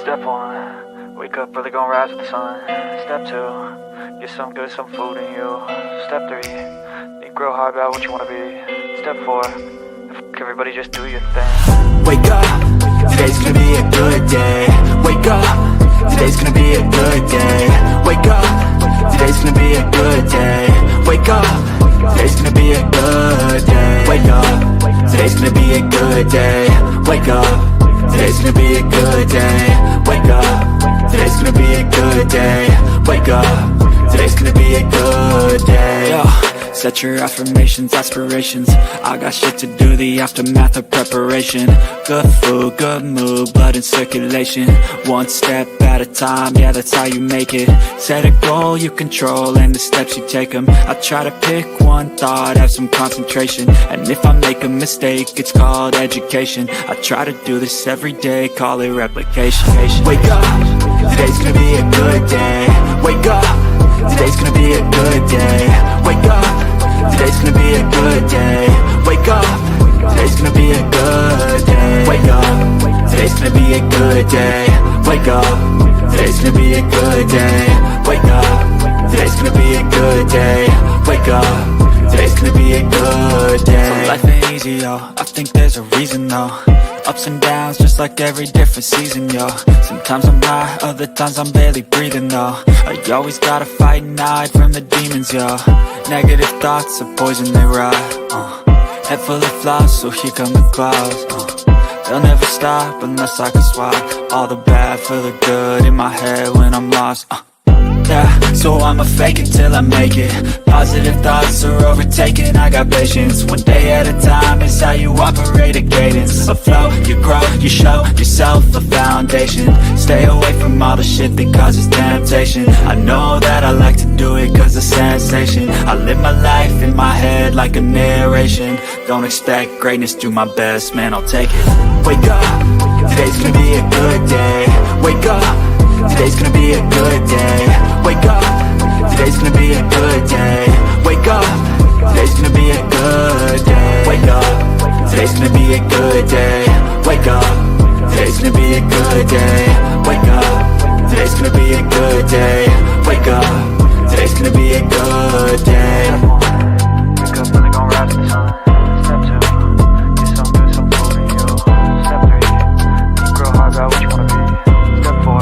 Step 1, wake up early, gonna rise with the sun. Step 2, get some good, some food in you. Step 3, think real hard about what you wanna be. Step 4, everybody just do your thing. Wake up, today's gonna be a good day. Wake up, today's gonna be a good day. Wake up, today's gonna be a good day. Wake up, today's gonna be a good day. Wake up, today's gonna be a good day. Wake up, today's gonna be a good day. Wake up, today's gonna be a good day. Wake up, today's gonna be a good day. Yo, set your affirmations, aspirations. I got shit to do, the aftermath of preparation. Good food, good mood, blood in circulation. One step at a time, yeah, that's how you make it. Set a goal you control and the steps you take them. I try to pick one thought, have some concentration. And if I make a mistake, it's called education. I try to do this every day, call it replication. Wake up, today's gonna be a good day. Wake up, today's gonna be a good day. Wake up, today's gonna be a good day. Wake up, today's gonna be a good day. Wake up, today's gonna be a good day. Wake up, today's gonna be a good day. Wake up, today's gonna be a good day. Wake up, today's gonna be a good day. So life ain't easy, yo, I think there's a reason though. Ups and downs, just like every different season, yo. Sometimes I'm high, other times I'm barely breathing, though. I always gotta fight and hide from the demons, yo. Negative thoughts are poison, they ride, Head full of flaws, so here come the clouds, They'll never stop unless I can swap all the bad for the good in my head when I'm lost, Yeah, so I'ma fake it till I make it. Positive thoughts are overtaken, I got patience. One day at a time is how you operate a cadence. A flow, you grow, you show yourself a foundation. Stay away from all the shit that causes temptation. I know that I like to do it cause it's sensation. I live my life in my head like a narration. Don't expect greatness, do my best, man, I'll take it. Wake up, today's gonna be a good day. Wake up, today's gonna be a good day. Wake up, today's gonna be a good day. Wake up, today's gonna be a good day. Wake up, today's gonna be a good day. Wake up, today's gonna be a good day. Wake up, today's gonna be a good day. Wake up, today's gonna be a good day. Wake up early, gonna rise with the sun. Step 2, get some good, some food in you. Step 3, think real hard about what you wanna be. Step 4,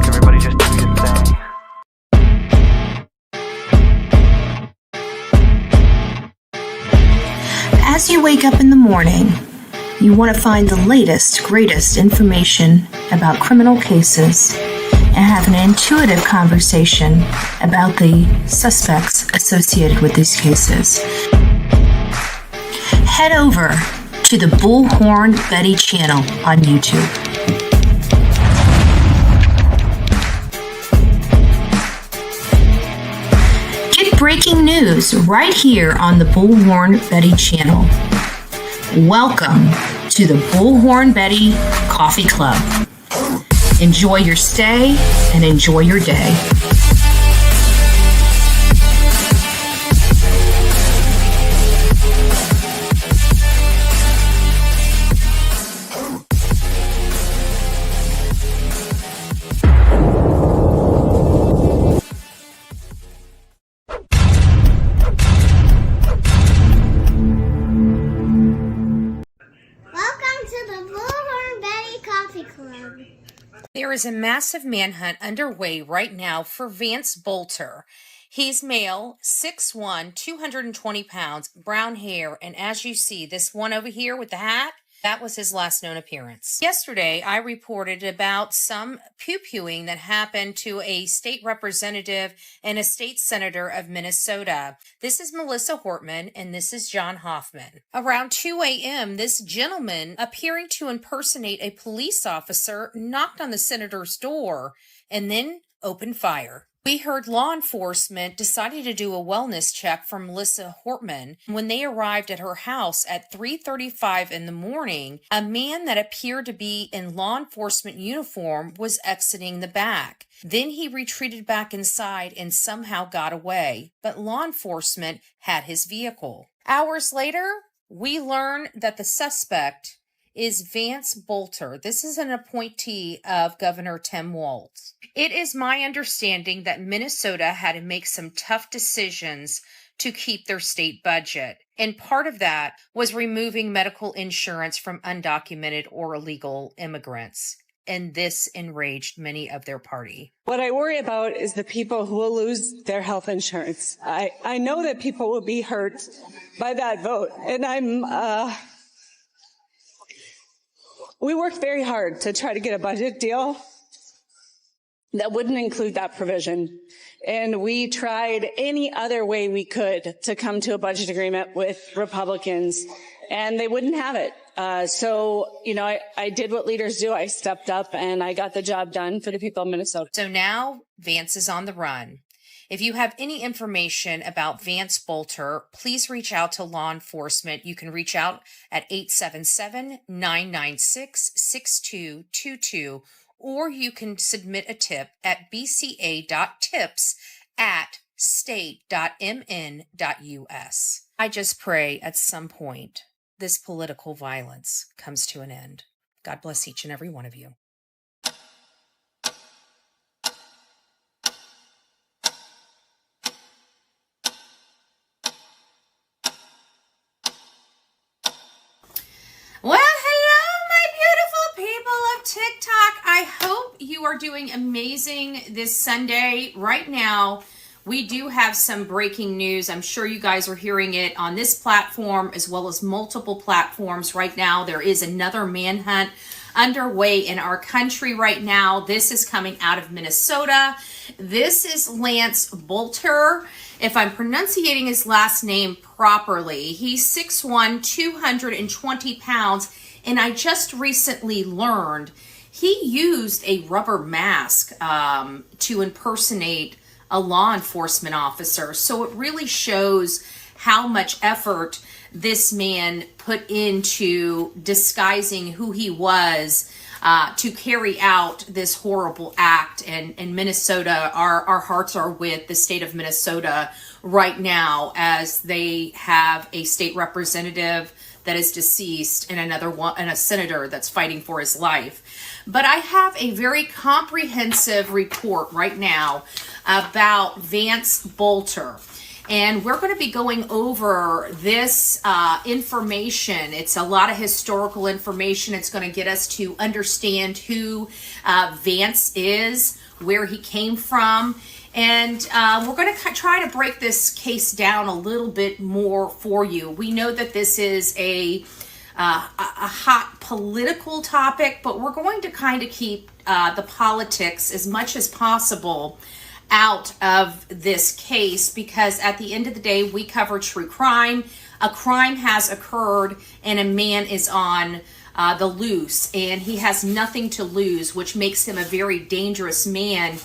everybody just do your thing. As you wake up in the morning, you want to find the latest, greatest information about criminal cases and have an intuitive conversation about the suspects associated with these cases. Head over to the Bullhorn Betty channel on YouTube. Get breaking news right here on the Bullhorn Betty channel. Welcome to the Bullhorn Betty Coffee Club. Enjoy your stay and enjoy your day. There is a massive manhunt underway right now for Vance Boelter. He's male, 6'1", 220 pounds, brown hair, and as you see, this one over here with the hat, that was his last known appearance. Yesterday, I reported about some pew-pewing that happened to a state representative and a state senator of Minnesota. This is Melissa Hortman, and this is John Hoffman. Around 2 a.m., this gentleman, appearing to impersonate a police officer, knocked on the senator's door and then opened fire. We heard law enforcement decided to do a wellness check for Melissa Hortman. When they arrived at her house at 3:35 in the morning, a man that appeared to be in law enforcement uniform was exiting the back. Then he retreated back inside and somehow got away, but law enforcement had his vehicle. Hours later, we learn that the suspect is Vance Boelter. This is an appointee of Governor Tim Walz. It is my understanding that Minnesota had to make some tough decisions to keep their state budget. And part of that was removing medical insurance from undocumented or illegal immigrants. And this enraged many of their party. What I worry about is the people who will lose their health insurance. I know that people will be hurt by that vote. And we worked very hard to try to get a budget deal that wouldn't include that provision. And we tried any other way we could to come to a budget agreement with Republicans, and they wouldn't have it. So, I did what leaders do. I stepped up and I got the job done for the people of Minnesota. So now Vance is on the run. If you have any information about Vance Boelter, please reach out to law enforcement. You can reach out at 877-996-6222, or you can submit a tip at bca.tips@state.mn.us. I just pray at some point this political violence comes to an end. God bless each and every one of you. Well, hello, my beautiful people of TikTok. I hope you are doing amazing this Sunday. Right now, we do have some breaking news. I'm sure you guys are hearing it on this platform as well as multiple platforms right now. There is another manhunt underway in our country right now. This is coming out of Minnesota. This is Vance Boelter. If I'm pronouncing his last name properly, he's 6'1", 220 pounds, and I just recently learned he used a rubber mask to impersonate a law enforcement officer. So it really shows how much effort this man put into disguising who he was to carry out this horrible act. And in Minnesota, our hearts are with the state of Minnesota right now, as they have a state representative that is deceased and another one, and a senator that's fighting for his life. But I have a very comprehensive report right now about Vance Boelter. And we're going to be going over this information. It's a lot of historical information. It's going to get us to understand who Vance is, where he came from. And we're going to try to break this case down a little bit more for you. We know that this is a hot political topic, but we're going to kind of keep the politics as much as possible out of this case, because at the end of the day, we cover true crime. A crime has occurred and a man is on the loose, and he has nothing to lose, which makes him a very dangerous man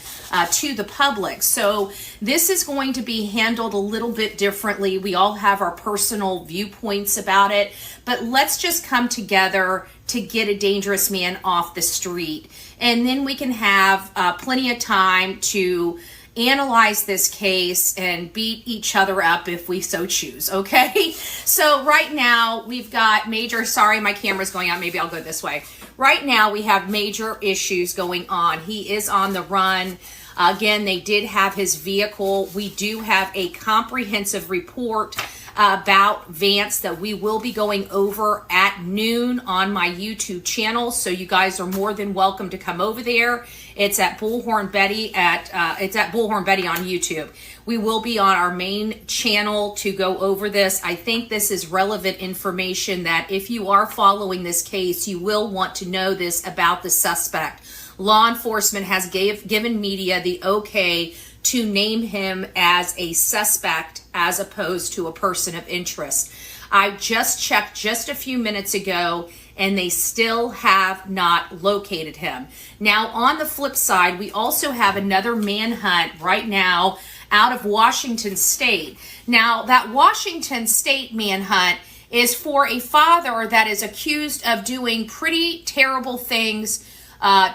to the public. So this is going to be handled a little bit differently. We all have our personal viewpoints about it, but let's just come together to get a dangerous man off the street, and then we can have plenty of time to analyze this case and beat each other up if we so choose, okay? So right now we've got major, sorry, my camera's going out, maybe I'll go this way. Right now we have major issues going on. He is on the run. Again, they did have his vehicle. We do have a comprehensive report about Vance that we will be going over at noon on my YouTube channel. So you guys are more than welcome to come over there. It's at Bullhorn Betty it's at Bullhorn Betty on YouTube. We will be on our main channel to go over this. I think this is relevant information that if you are following this case, you will want to know this about the suspect. Law enforcement has given media the okay to name him as a suspect as opposed to a person of interest. I just checked just a few minutes ago, and they still have not located him. Now, on the flip side, we also have another manhunt right now out of Washington State. Now, that Washington State manhunt is for a father that is accused of doing pretty terrible things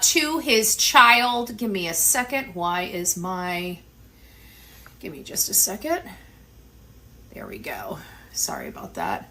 to his child. Give me a second. Give me just a second. There we go. Sorry about that.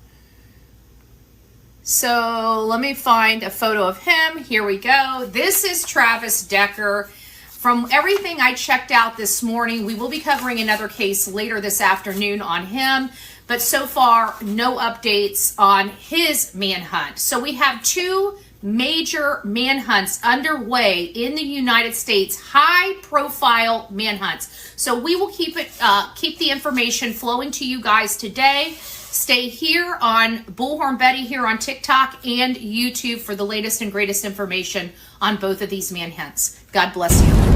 So let me find a photo of him. Here we go. This is Travis Decker. From everything I checked out this morning, we will be covering another case later this afternoon on him. But so far, no updates on his manhunt. So we have two major manhunts underway in the United States, high-profile manhunts. So we will keep the information flowing to you guys today. Stay here on Bullhorn Betty here on TikTok and YouTube for the latest and greatest information on both of these manhunts. God bless you.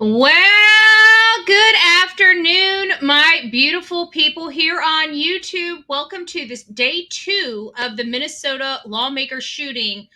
Well, good afternoon, my beautiful people here on YouTube. Welcome to this day 2 of the Minnesota Lawmakers shooting,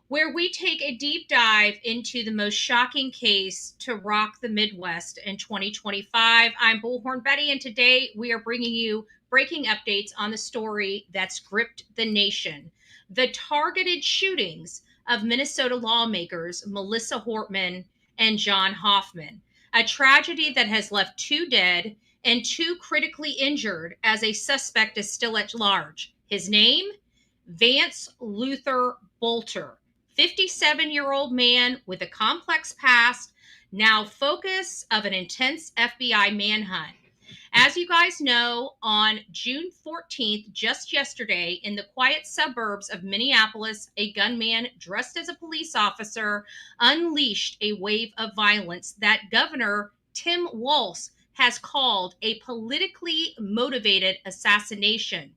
where we take a deep dive into the most shocking case to rock the Midwest in 2025. I'm Bullhorn Betty, and today we are bringing you breaking updates on the story that's gripped the nation. The targeted shootings of Minnesota lawmakers Melissa Hortman and John Hoffman, a tragedy that has left 2 dead and 2 critically injured as a suspect is still at large. His name? Vance Boelter, 57-year-old man with a complex past, now focus of an intense FBI manhunt. As you guys know, on June 14th, just yesterday, in the quiet suburbs of Minneapolis, a gunman dressed as a police officer unleashed a wave of violence that Governor Tim Walz has called a politically motivated assassination.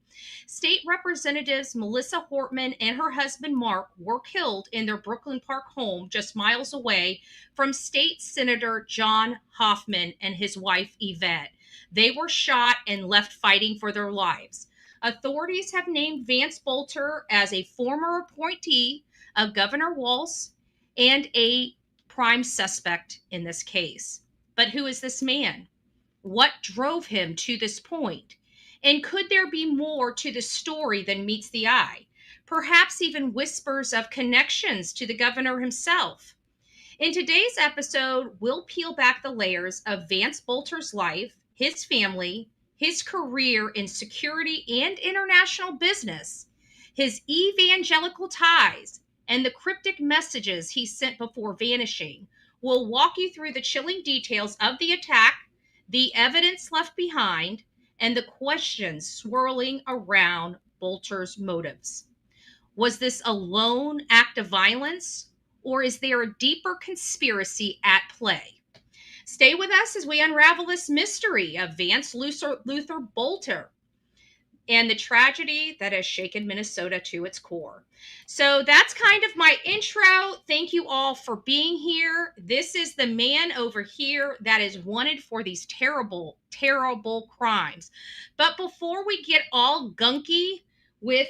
State Representatives Melissa Hortman and her husband Mark were killed in their Brooklyn Park home just miles away from State Senator John Hoffman and his wife Yvette. They were shot and left fighting for their lives. Authorities have named Vance Boelter as a former appointee of Governor Walz and a prime suspect in this case. But who is this man? What drove him to this point? And could there be more to the story than meets the eye? Perhaps even whispers of connections to the governor himself. In today's episode, we'll peel back the layers of Vance Boelter's life, his family, his career in security and international business, his evangelical ties, and the cryptic messages he sent before vanishing. We'll walk you through the chilling details of the attack, the evidence left behind, and the questions swirling around Boelter's motives. Was this a lone act of violence, or is there a deeper conspiracy at play? Stay with us as we unravel this mystery of Vance Boelter and the tragedy that has shaken Minnesota to its core. So that's kind of my intro. Thank you all for being here. This is the man over here that is wanted for these terrible, terrible crimes. But before we get all gunky with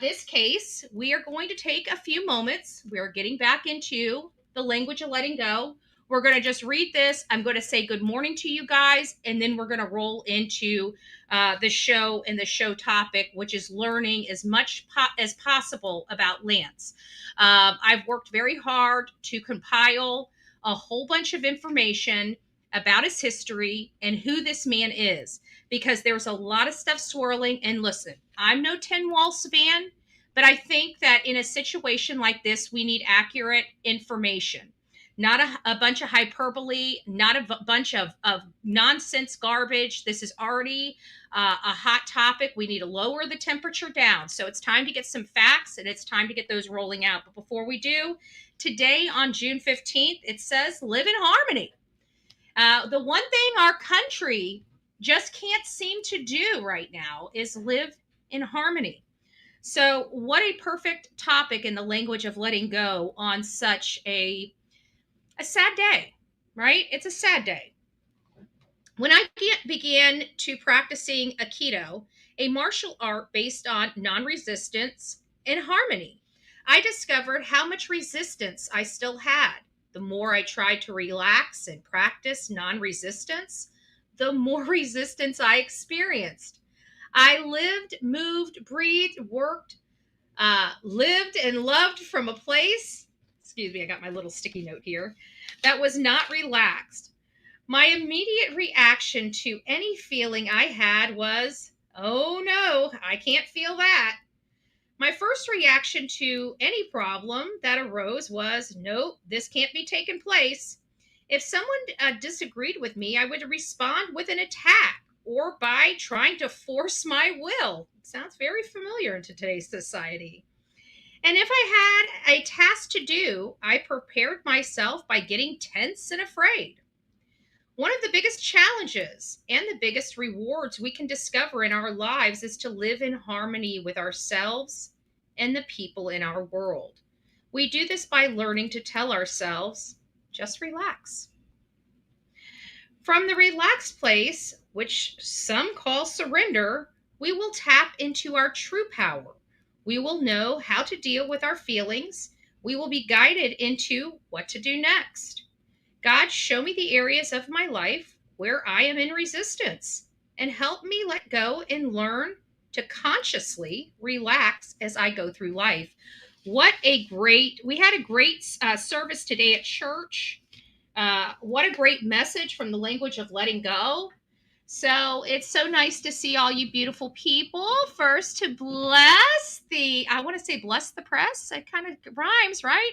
this case, we are going to take a few moments. We are getting back into the language of letting go. We're going to just read this. I'm going to say good morning to you guys, and then we're going to roll into the show and the show topic, which is learning as much as possible about Lance. I've worked very hard to compile a whole bunch of information about his history and who this man is, because there's a lot of stuff swirling. And listen, I'm no Tim Walz fan, but I think that in a situation like this, we need accurate information. not a bunch of hyperbole, not a bunch of nonsense garbage. This is already a hot topic. We need to lower the temperature down. So it's time to get some facts and it's time to get those rolling out. But before we do, today on June 15th, it says live in harmony. The one thing our country just can't seem to do right now is live in harmony. So, what a perfect topic in the language of letting go on such a sad day, right? It's a sad day. When I began to practicing Aikido, a martial art based on non-resistance and harmony, I discovered how much resistance I still had. The more I tried to relax and practice non-resistance, the more resistance I experienced. I lived, moved, breathed, worked, lived and loved from a place, excuse me, I got my little sticky note here, that was not relaxed. My immediate reaction to any feeling I had was, oh no, I can't feel that. My first reaction to any problem that arose was, nope, this can't be taking place. If someone disagreed with me, I would respond with an attack or by trying to force my will. Sounds very familiar in today's society. And if I had a task to do, I prepared myself by getting tense and afraid. One of the biggest challenges and the biggest rewards we can discover in our lives is to live in harmony with ourselves and the people in our world. We do this by learning to tell ourselves, just relax. From the relaxed place, which some call surrender, we will tap into our true power. We will know how to deal with our feelings. We will be guided into what to do next. God, show me the areas of my life where I am in resistance and help me let go and learn to consciously relax as I go through life. We had a great service today at church. What a great message from the language of letting go. So it's so nice to see all you beautiful people. First to bless the press. It kind of rhymes, right?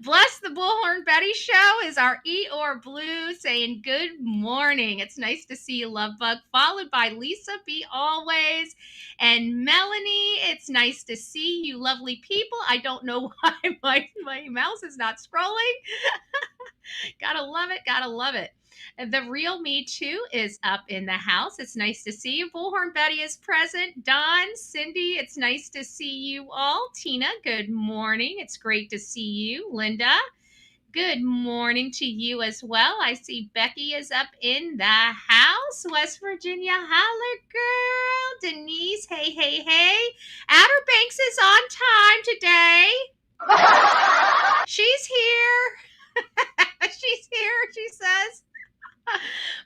Bless the Bullhorn Betty Show is our Eeyore Blue saying good morning. It's nice to see you, Love Bug, followed by Lisa B. Always and Melanie. It's nice to see you, lovely people. I don't know why my mouse is not scrolling. Gotta love it. Gotta love it. The real me too is up in the house. It's nice to see you. Bullhorn Betty is present. Don, Cindy, it's nice to see you all. Tina, good morning. It's great to see you. Linda, good morning to you as well. I see Becky is up in the house. West Virginia, holler girl. Denise, hey, hey, hey. Outer Banks is on time today. She's here. She's here, she says.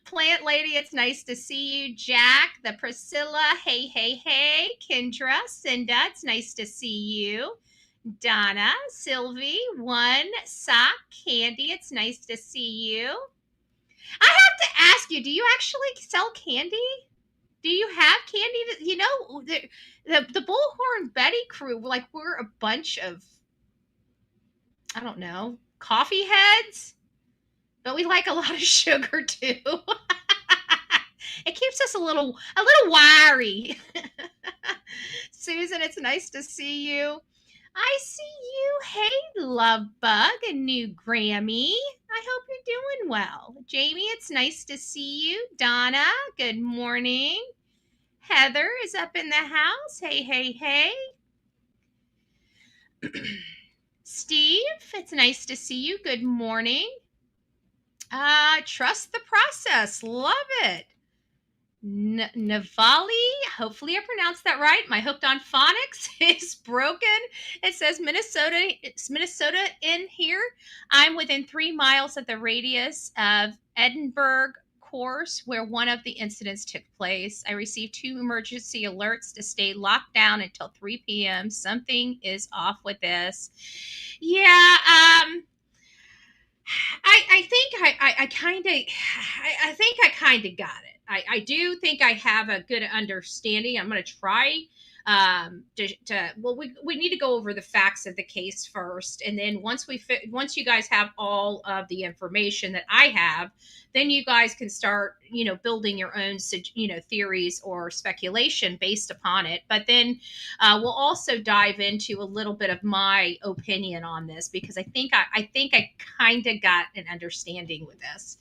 Plant Lady, it's nice to see you. Jack, the Priscilla, hey, hey, hey. Kendra, Cinda, it's nice to see you. Donna, Sylvie, One, Sock, Candy, it's nice to see you. I have to ask you, do you actually sell candy? Do you have candy? The Bullhorn Betty crew, we're a bunch of, I don't know, coffee heads. But we like a lot of sugar too. It keeps us a little wiry. Susan, it's nice to see you. I see you. Hey, Love Bug, a new Grammy. I hope you're doing well. Jamie, it's nice to see you. Donna, good morning. Heather is up in the house. Hey, hey, hey. Steve, it's nice to see you. Good morning. Trust the process. Love it. Navali, hopefully I pronounced that right. My Hooked on Phonics is broken. It says Minnesota. It's Minnesota in here. I'm within 3 miles of the radius of Edinburgh course where one of the incidents took place. I received 2 emergency alerts to stay locked down until 3 p.m. Something is off with this. Yeah, I think I kind of got it. I do think I have a good understanding. I'm going to try we need to go over the facts of the case first, and then once you guys have all of the information that I have, then you guys can start, building your own, theories or speculation based upon it. But then we'll also dive into a little bit of my opinion on this, because I kind of got an understanding with this.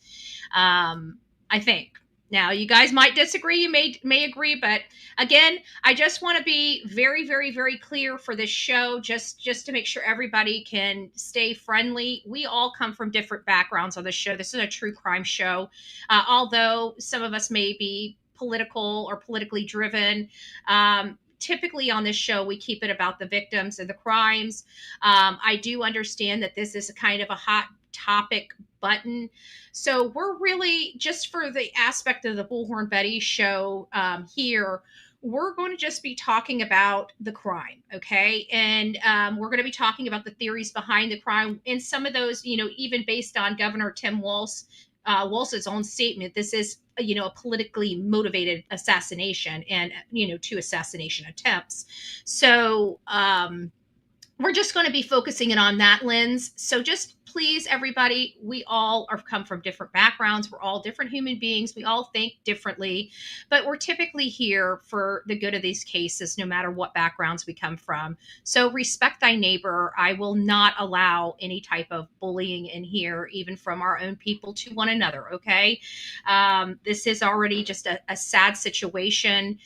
I think. Now, you guys might disagree, you may agree, but again, I just want to be very, very, very clear for this show, just to make sure everybody can stay friendly. We all come from different backgrounds on this show. This is a true crime show. Although some of us may be political or politically driven, typically on this show, we keep it about the victims and the crimes. I do understand that this is a kind of a hot topic button. So we're really, just for the aspect of the Bullhorn Betty show here, we're going to just be talking about the crime, okay? And we're going to be talking about the theories behind the crime, and some of those, even based on Governor Tim Walz's own statement, this is, a politically motivated assassination and, 2 assassination attempts. So we're just going to be focusing it on that lens. So just please, everybody, we all come from different backgrounds. We're all different human beings. We all think differently, but we're typically here for the good of these cases, no matter what backgrounds we come from. So respect thy neighbor. I will not allow any type of bullying in here, even from our own people to one another. Okay. This is already just a sad situation.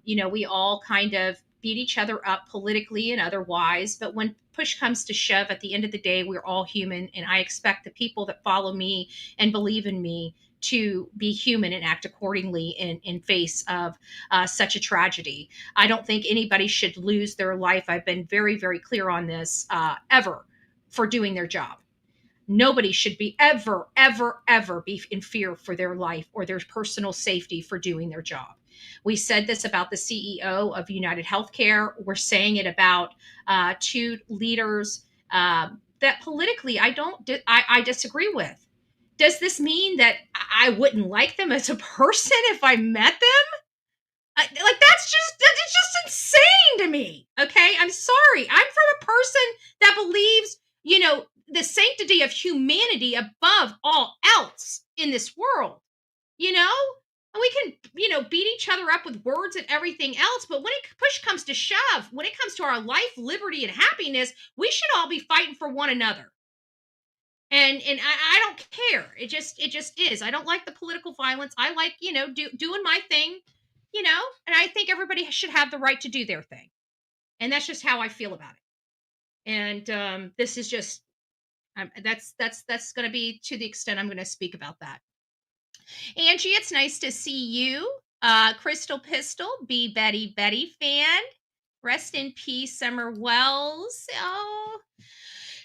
We all kind of beat each other up politically and otherwise. But when push comes to shove, at the end of the day, we're all human. And I expect the people that follow me and believe in me to be human and act accordingly in face of such a tragedy. I don't think anybody should lose their life. I've been very, very clear on this ever, for doing their job. Nobody should be ever, ever, ever be in fear for their life or their personal safety for doing their job. We said this about the CEO of United Healthcare. We're saying it about 2 leaders that politically I disagree with. Does this mean that I wouldn't like them as a person if I met them? That's just insane to me. Okay, I'm sorry. I'm from a person that believes, the sanctity of humanity above all else in this world. And we can, beat each other up with words and everything else. But when push comes to shove, when it comes to our life, liberty, and happiness, we should all be fighting for one another. And I don't care. It just is. I don't like the political violence. I like, doing my thing, and I think everybody should have the right to do their thing. And that's just how I feel about it. And this is just, that's going to be to the extent I'm going to speak about that. Angie, it's nice to see you. Crystal Pistol, be Betty fan. Rest in peace, Summer Wells. Oh,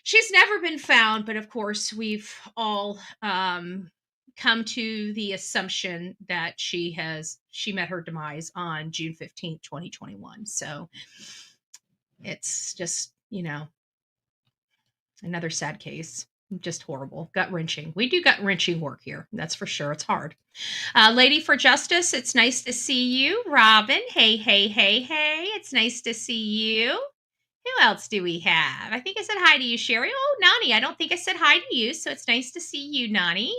she's never been found, but of course, we've all come to the assumption that she met her demise on June 15th, 2021. So it's just, another sad case. Just horrible, gut-wrenching. We do gut-wrenching work here, that's for sure. It's hard. Lady for Justice, it's nice to see you. Robin, hey, it's nice to see you. Who else do we have? I think I said hi to you, Sherry. Oh, Nani, I don't think I said hi to you, so it's nice to see you, Nani.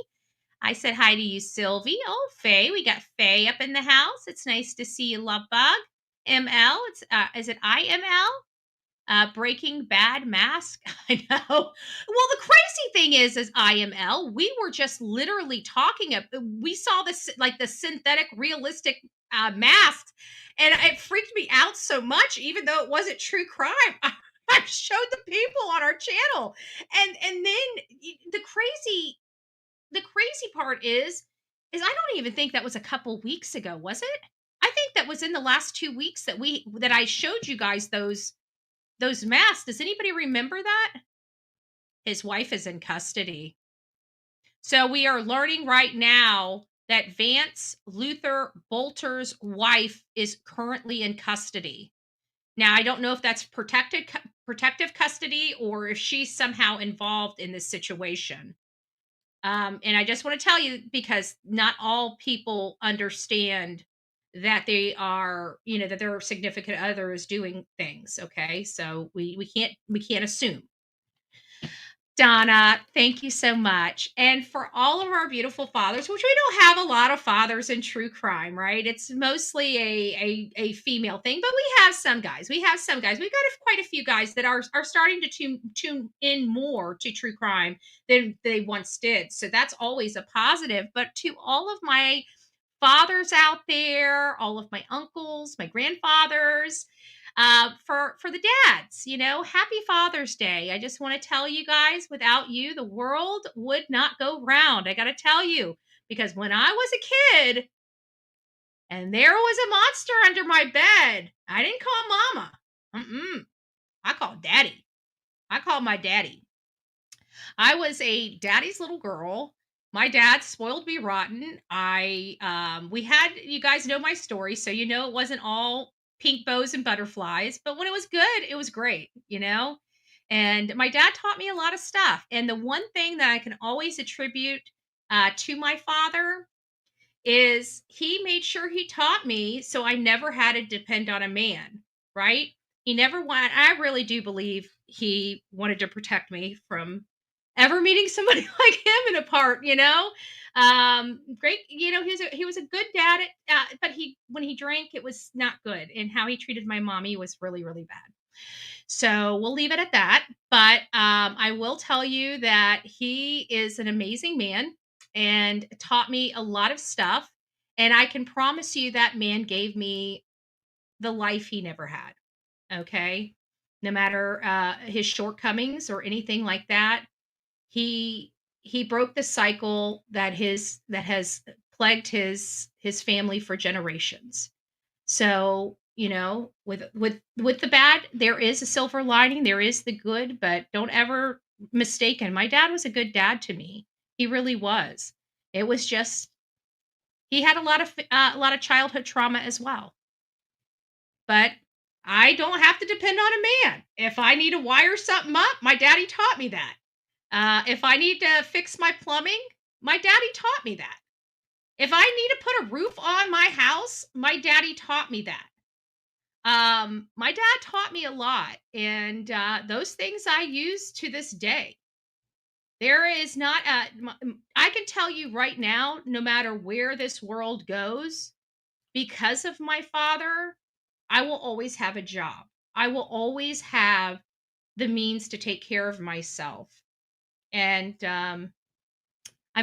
I said hi to you, Sylvie. Oh, Faye, we got Faye up in the house. It's nice to see you, Lovebug. ML, is it IML? Breaking Bad mask. I know. Well, the crazy thing is IML, we were just literally talking we saw this, like the synthetic realistic masks, and it freaked me out so much, even though it wasn't true crime. I showed the people on our channel, and then the crazy part is I don't even think that was a couple weeks ago, was it? I think that was in the last 2 weeks that I showed you guys those masks. Does anybody remember that? His wife is in custody. So we are learning right now that Vance Luther Boelter's wife is currently in custody. Now, I don't know if that's protective custody or if she's somehow involved in this situation. And I just want to tell you, because not all people understand that they are, that their significant other is doing things. Okay. So we can't assume. Donna, thank you so much. And for all of our beautiful fathers, which we don't have a lot of fathers in true crime, right? It's mostly a female thing, but we have some guys. We have some guys. We've got quite a few guys that are starting to tune in more to true crime than they once did. So that's always a positive. But to all of my fathers out there, all of my uncles, my grandfathers, for the dads, happy Father's Day. I just want to tell you guys, without you, the world would not go round. I got to tell you, because when I was a kid and there was a monster under my bed, I didn't call mama. I called daddy. I called my daddy. I was a daddy's little girl. My dad spoiled me rotten. We had, you guys know my story, so it wasn't all pink bows and butterflies, but when it was good, it was great, And my dad taught me a lot of stuff. And the one thing that I can always attribute to my father is he made sure he taught me so I never had to depend on a man, right? He never wanted, I really do believe he wanted to protect me from ever meeting somebody like him in a park, great, he was a good dad, but when he drank, it was not good. And how he treated my mommy was really, really bad. So we'll leave it at that. But I will tell you that he is an amazing man and taught me a lot of stuff. And I can promise you that man gave me the life he never had. Okay. No matter his shortcomings or anything like that, he broke the cycle that has plagued his family for generations. So, with the bad, there is a silver lining, there is the good, but don't ever mistaken. My dad was a good dad to me. He really was. It was just he had a lot of childhood trauma as well. But I don't have to depend on a man. If I need to wire something up, my daddy taught me that. If I need to fix my plumbing, my daddy taught me that. If I need to put a roof on my house, my daddy taught me that. My dad taught me a lot, and those things I use to this day. There is not I can tell you right now, no matter where this world goes, because of my father, I will always have a job. I will always have the means to take care of myself. And I'm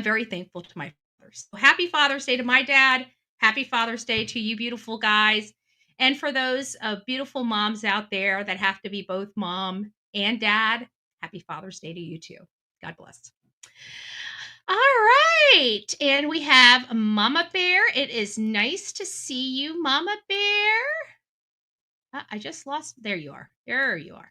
very thankful to my father. So happy Father's Day to my dad. Happy Father's Day to you beautiful guys. And for those beautiful moms out there that have to be both mom and dad, happy Father's Day to you too. God bless. All right. And we have Mama Bear. It is nice to see you, Mama Bear. I just lost. There you are. There you are.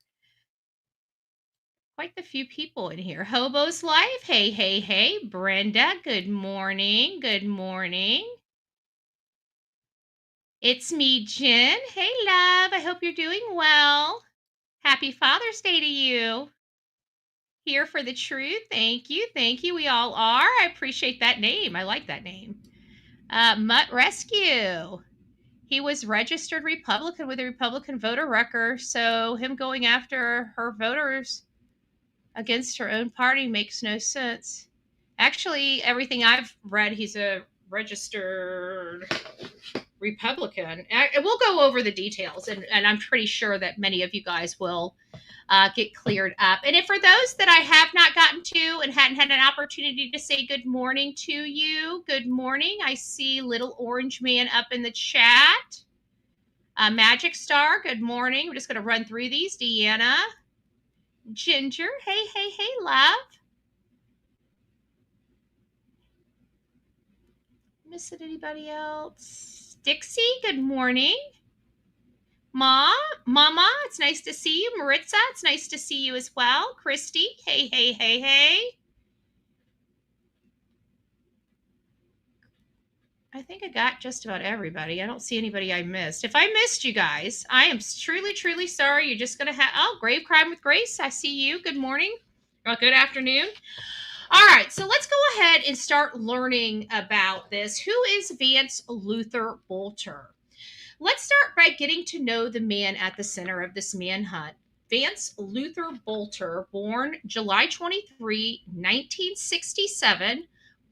Quite a few people in here. Hobo's Life. Hey, hey, hey. Brenda, good morning. Good morning. It's me, Jen. Hey, love. I hope you're doing well. Happy Father's Day to you. Here for the truth. Thank you. Thank you. We all are. I appreciate that name. I like that name. Mutt Rescue. He was registered Republican with a Republican voter record, so him going after her voters against her own party makes no sense. Actually, everything I've read, he's a registered Republican. We'll go over the details, and I'm pretty sure that many of you guys will get cleared up. And if for those that I have not gotten to and hadn't had an opportunity to say good morning to you, good morning. I see Little Orange Man up in the chat. Magic Star, good morning. We're just going to run through these. Deanna. Ginger, hey, hey, hey, love. Missing anybody else? Dixie, good morning. Mama, it's nice to see you. Maritza, it's nice to see you as well. Christy, hey, hey, hey, hey. I think I got just about everybody. I don't see anybody I missed. If I missed you guys, I am truly, truly sorry. You're just going to have, Grave Crime with Grace. I see you. Good morning. Or good afternoon. All right, so let's go ahead and start learning about this. Who is Vance Luther Boelter? Let's start by getting to know the man at the center of this manhunt. Vance Luther Boelter, born July 23, 1967.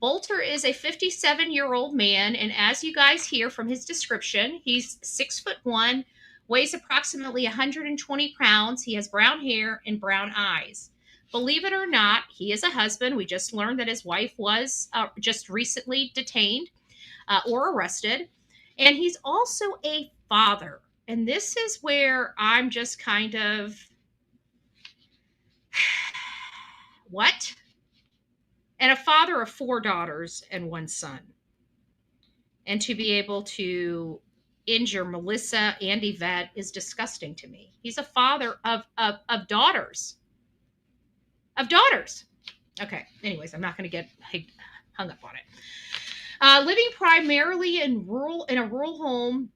Boelter is a 57-year-old man, and as you guys hear from his description, he's 6'1", weighs approximately 120 pounds. He has brown hair and brown eyes. Believe it or not, he is a husband. We just learned that his wife was just recently detained or arrested. And he's also a father. And this is where I'm just kind of, what? And a father of 4 daughters and 1 son. And to be able to injure Melissa and Yvette is disgusting to me. He's a father of daughters. Of daughters. Okay. Anyways, I'm not going to get hung up on it. Living primarily in a rural home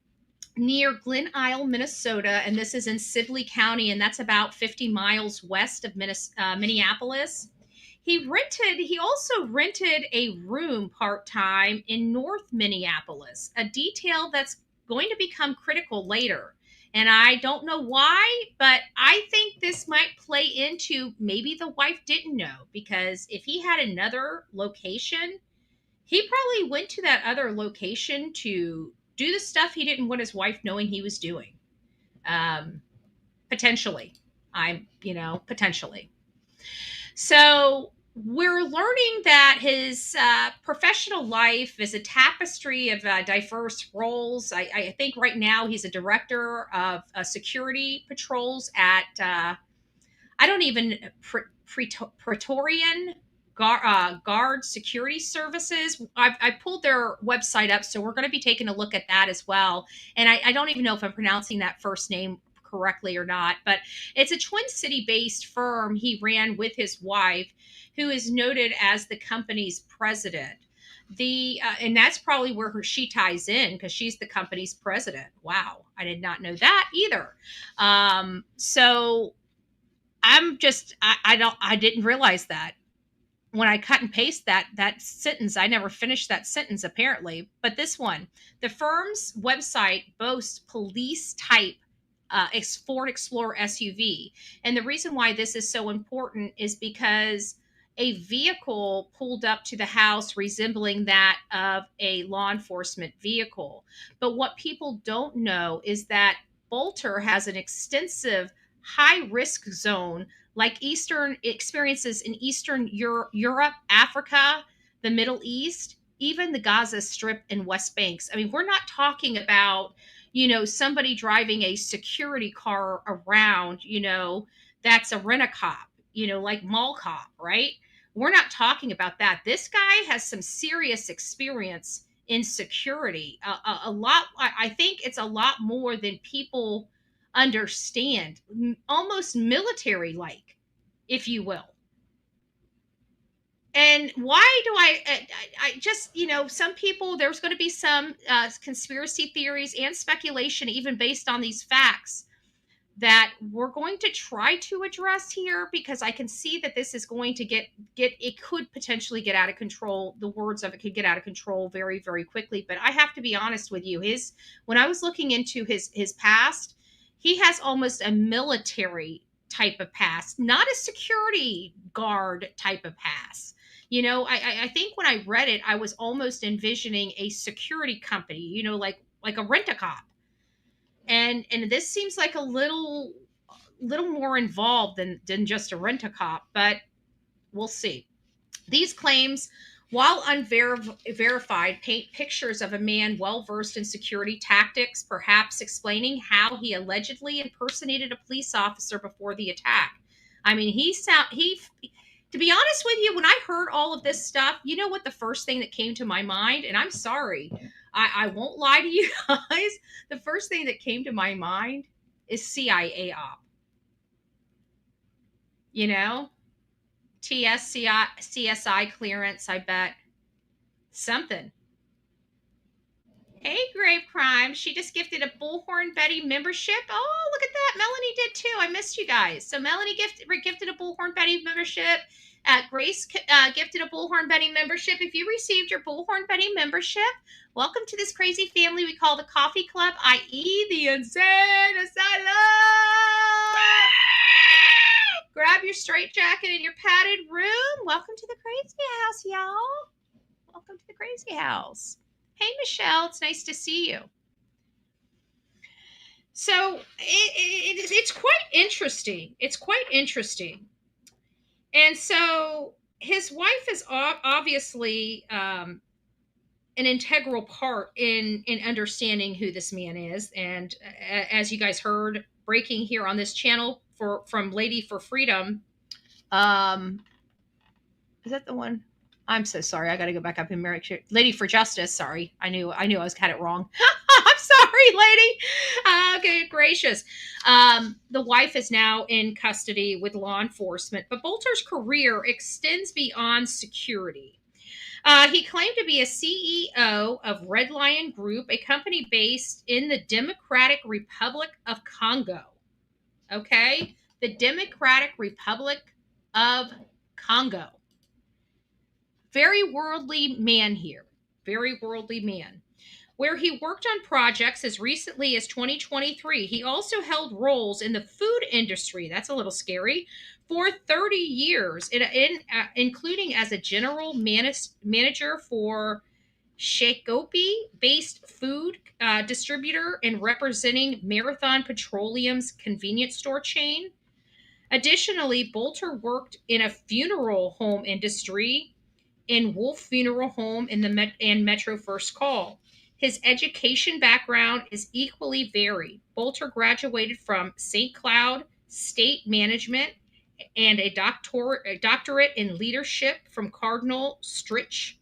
near Glen Isle, Minnesota, and this is in Sibley County, and that's about 50 miles west of Minneapolis. He also rented a room part-time in North Minneapolis, a detail that's going to become critical later. And I don't know why, but I think this might play into maybe the wife didn't know, because if he had another location, he probably went to that other location to do the stuff he didn't want his wife knowing he was doing. Potentially. Potentially. So we're learning that his professional life is a tapestry of diverse roles. I think right now he's a director of security patrols at, Praetorian Guard Security Services. I pulled their website up, so we're going to be taking a look at that as well. And I don't even know if I'm pronouncing that first name correctly or not, but it's a Twin City based firm he ran with his wife, who is noted as the company's president. And that's probably where she ties in, because she's the company's president. Wow, I did not know that either. So I didn't realize that. When I cut and paste that sentence, I never finished that sentence apparently. But this one, the firm's website boasts police type Ford Explorer SUV, and the reason why this is so important is because a vehicle pulled up to the house resembling that of a law enforcement vehicle. But what people don't know is that Boelter has an extensive high risk zone, like Eastern experiences in Eastern Europe, Africa, the Middle East, even the Gaza Strip and West Banks. I mean, we're not talking about, somebody driving a security car around, that's a rent-a-cop, like mall cop, right? We're not talking about that. This guy has some serious experience in security. A lot, I think it's a lot more than people understand, almost military like, if you will. And why do I just, some people, there's going to be some conspiracy theories and speculation, even based on these facts, that we're going to try to address here, because I can see that this is going to it could potentially get out of control. The words of it could get out of control very, very quickly. But I have to be honest with you, when I was looking into his past, he has almost a military type of past, not a security guard type of past. I think when I read it, I was almost envisioning a security company, like a rent-a-cop. And this seems like a little more involved than just a rent-a-cop, but we'll see. These claims, while unverified, paint pictures of a man well versed in security tactics, perhaps explaining how he allegedly impersonated a police officer before the attack. I mean, to be honest with you, when I heard all of this stuff, you know what the first thing that came to my mind? And I'm sorry, I won't lie to you guys. The first thing that came to my mind is CIA op. CSI clearance, I bet. Something. Hey, Grave Crime. She just gifted a Bullhorn Betty membership. Oh, look at that. Melanie did too. I missed you guys. So Melanie gifted a Bullhorn Betty membership. Grace gifted a Bullhorn Bunny membership. If you received your Bullhorn Bunny membership, welcome to this crazy family we call the Coffee Club, i.e. the Insane Asylum. Grab your straitjacket and your padded room. Welcome to the crazy house, y'all. Welcome to the crazy house. Hey, Michelle, it's nice to see you. So it's quite interesting. It's quite interesting. And so his wife is obviously an integral part in understanding who this man is. And as you guys heard, breaking here on this channel from Lady for Freedom. Is that the one? I'm so sorry. I got to go back up and marry Lady for Justice. Sorry. I knew I had it wrong. I'm sorry, lady. Good gracious. The wife is now in custody with law enforcement, but Boelter's career extends beyond security. He claimed to be a CEO of Red Lion Group, a company based in the Democratic Republic of Congo. Okay? The Democratic Republic of Congo. Very worldly man here. Very worldly man. Where he worked on projects as recently as 2023. He also held roles in the food industry. That's a little scary. For 30 years, including as a general manager for Shakopee-based food distributor and representing Marathon Petroleum's convenience store chain. Additionally, Boelter worked in a funeral home industry in Wolf Funeral Home and Metro First Call. His education background is equally varied. Boelter graduated from St. Cloud State Management and a doctorate in leadership from Cardinal Stritch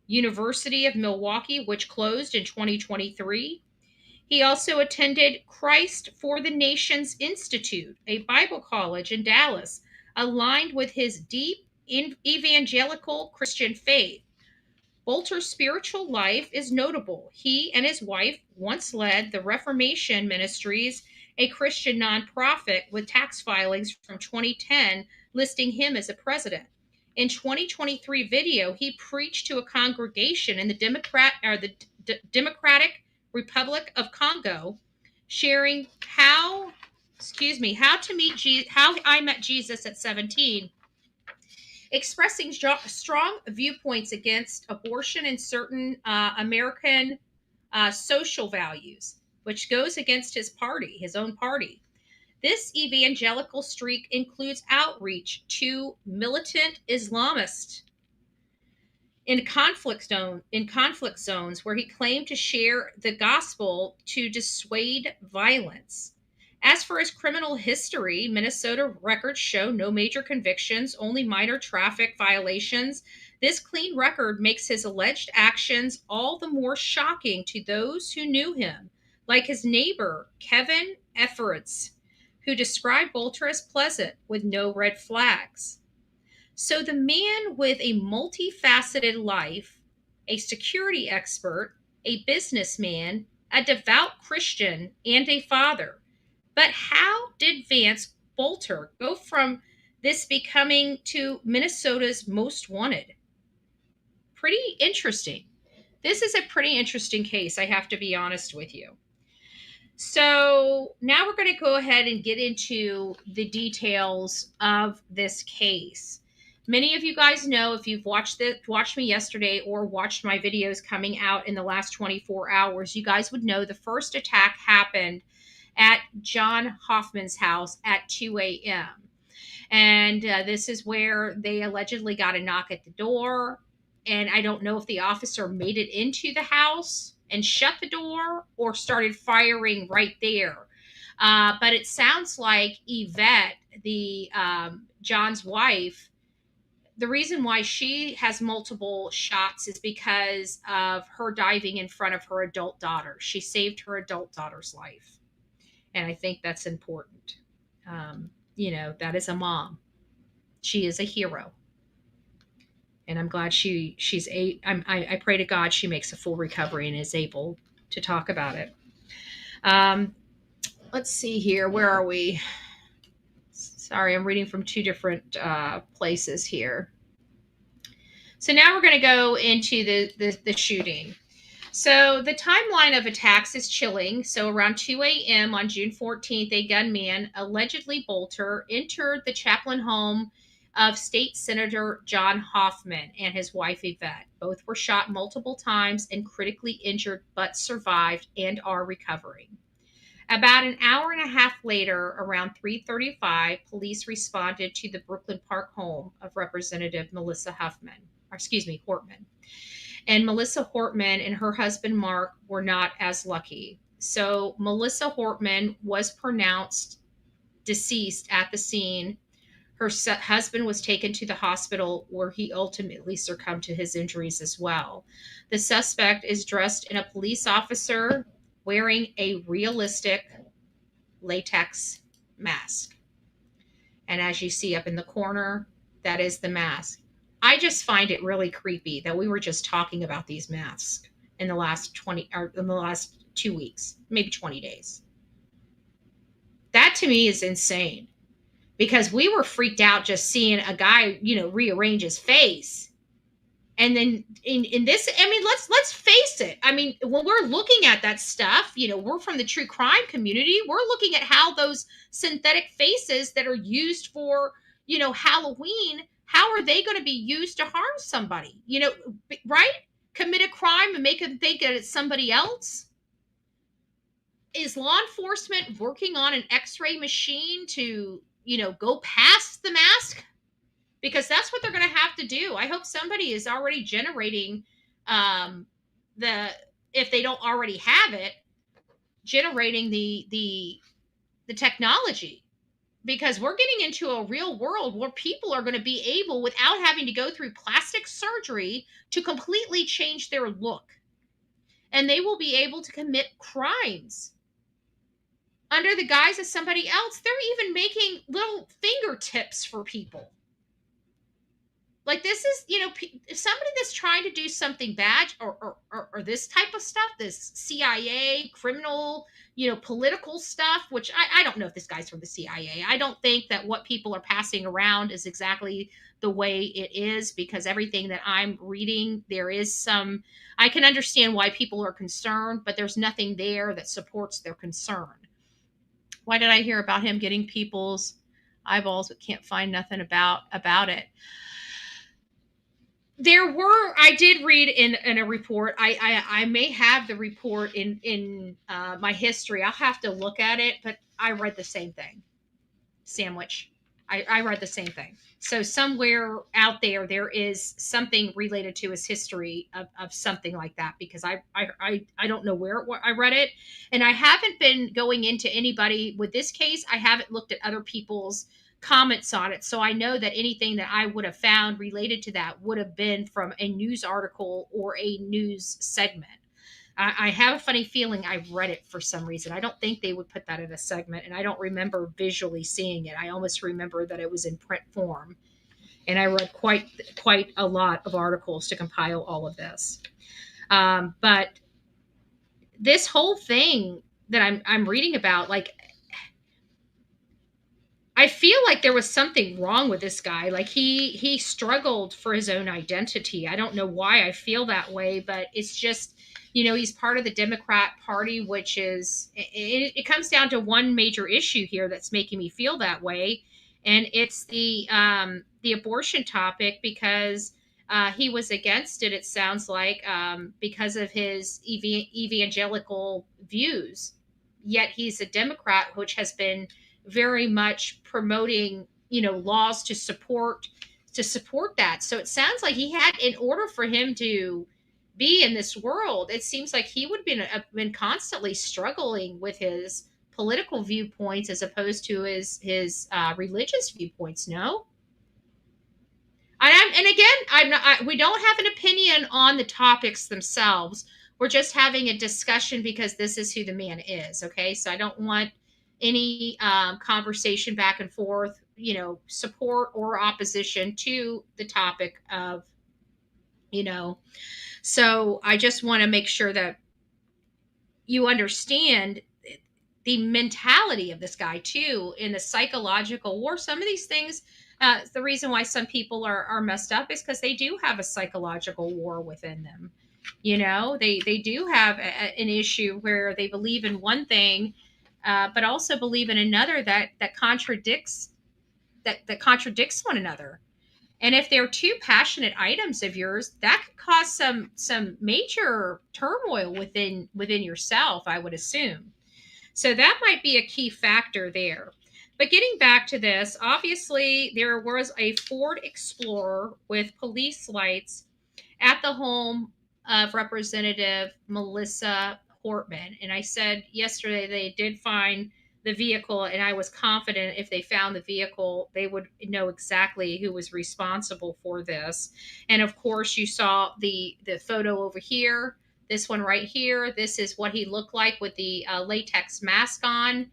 University of Milwaukee, which closed in 2023. He also attended Christ for the Nations Institute, a Bible college in Dallas, aligned with his deep evangelical Christian faith. Boelter's spiritual life is notable. He and his wife once led the Reformation Ministries, a Christian nonprofit with tax filings from 2010 listing him as a president. In 2023 video, he preached to a congregation in the Democratic Republic of Congo, sharing how I met Jesus at 17. Expressing strong viewpoints against abortion and certain American social values, which goes against his own party. This evangelical streak includes outreach to militant Islamists in conflict zones where he claimed to share the gospel to dissuade violence. As for his criminal history, Minnesota records show no major convictions, only minor traffic violations. This clean record makes his alleged actions all the more shocking to those who knew him, like his neighbor, Kevin Efforts, who described Boelter as pleasant with no red flags. So the man with a multifaceted life, a security expert, a businessman, a devout Christian, and a father. But how did Vance Boelter go from this becoming to Minnesota's most wanted? Pretty interesting. This is a pretty interesting case, I have to be honest with you. So now we're going to go ahead and get into the details of this case. Many of you guys know, if you've watched me yesterday or watched my videos coming out in the last 24 hours, you guys would know the first attack happened at John Hoffman's house at 2 a.m. And this is where they allegedly got a knock at the door. And I don't know if the officer made it into the house and shut the door or started firing right there. But it sounds like Yvette, John's wife, the reason why she has multiple shots is because of her diving in front of her adult daughter. She saved her adult daughter's life. And I think that's important. That is a mom. She is a hero. And I'm glad I pray to God she makes a full recovery and is able to talk about it. Let's see here. Where are we? Sorry, I'm reading from two different places here. So now we're going to go into the shooting. So the timeline of attacks is chilling. So around 2 a.m. on June 14th, a gunman, allegedly Boelter, entered the Champlin home of State Senator John Hoffman and his wife Yvette. Both were shot multiple times and critically injured, but survived and are recovering. About an hour and a half later, around 3:35, police responded to the Brooklyn Park home of Representative Melissa Hortman. And Melissa Hortman and her husband Mark were not as lucky. So Melissa Hortman was pronounced deceased at the scene. Her husband was taken to the hospital where he ultimately succumbed to his injuries as well. The suspect is dressed in a police officer wearing a realistic latex mask. And as you see up in the corner, that is the mask. I just find it really creepy that we were just talking about these masks in the last 2 weeks, maybe 20 days. That to me is insane, because we were freaked out just seeing a guy, rearrange his face. And then in this, I mean, let's face it. I mean, when we're looking at that stuff, we're from the true crime community. We're looking at how those synthetic faces that are used for, Halloween, how are they going to be used to harm somebody? Right? Commit a crime and make them think that it's somebody else? Is law enforcement working on an X-ray machine to, go past the mask? Because that's what they're going to have to do. I hope somebody is already generating if they don't already have it, generating the technology, because we're getting into a real world where people are going to be able, without having to go through plastic surgery, to completely change their look, and they will be able to commit crimes under the guise of somebody else. They're even making little fingertips for people. Like, this is, somebody that's trying to do something bad, or this type of stuff, this CIA criminal, political stuff, which I don't know if this guy's from the CIA. I don't think that what people are passing around is exactly the way it is, because everything that I'm reading, there is some, I can understand why people are concerned, but there's nothing there that supports their concern. Why did I hear about him getting people's eyeballs, but can't find nothing about it? I did read in a report. I may have the report in my history. I'll have to look at it, but I read the same thing. Sandwich. I read the same thing. So somewhere out there is something related to his history of something like that, because I don't know where I read it. And I haven't been going into anybody with this case. I haven't looked at other people's comments on it. So I know that anything that I would have found related to that would have been from a news article or a news segment. I have a funny feeling I've read it for some reason. I don't think they would put that in a segment, and I don't remember visually seeing it. I almost remember that it was in print form, and I read quite a lot of articles to compile all of this. But this whole thing that I'm reading about, like, I feel like there was something wrong with this guy. Like, he struggled for his own identity. I don't know why I feel that way, but it's just, he's part of the Democrat Party, which is, it comes down to one major issue here that's making me feel that way. And it's the abortion topic, because he was against it, it sounds like, because of his evangelical views. Yet he's a Democrat, which has been very much promoting, laws to support that. So it sounds like he had, in order for him to be in this world, it seems like he would have been constantly struggling with his political viewpoints as opposed to his religious viewpoints. No. And again, we don't have an opinion on the topics themselves. We're just having a discussion because this is who the man is. Okay. So I don't want any conversation back and forth, support or opposition to the topic of, so I just want to make sure that you understand mentality of this guy too, in the psychological war. Some of these things, the reason why some people are messed up is because they do have a psychological war within them. They do have an issue where they believe in one thing, but also believe in another that contradicts one another. And if they're two passionate items of yours, that could cause some major turmoil within yourself, I would assume. So that might be a key factor there. But getting back to this, obviously there was a Ford Explorer with police lights at the home of Representative Melissa Hortman. And I said yesterday they did find the vehicle, and I was confident if they found the vehicle, they would know exactly who was responsible for this. And of course, you saw the photo over here. This one right here. This is what he looked like with the latex mask on.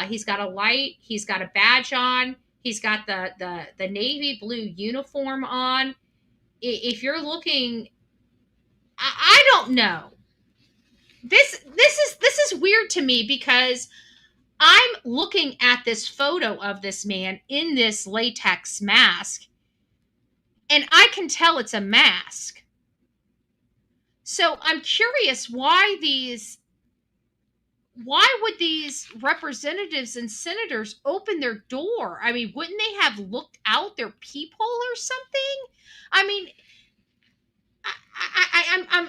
He's got a light. He's got a badge on. He's got the navy blue uniform on. If you're looking, I don't know. This is weird to me because I'm looking at this photo of this man in this latex mask, and I can tell it's a mask. So I'm curious why would these representatives and senators open their door? I mean, wouldn't they have looked out their peephole or something? I mean,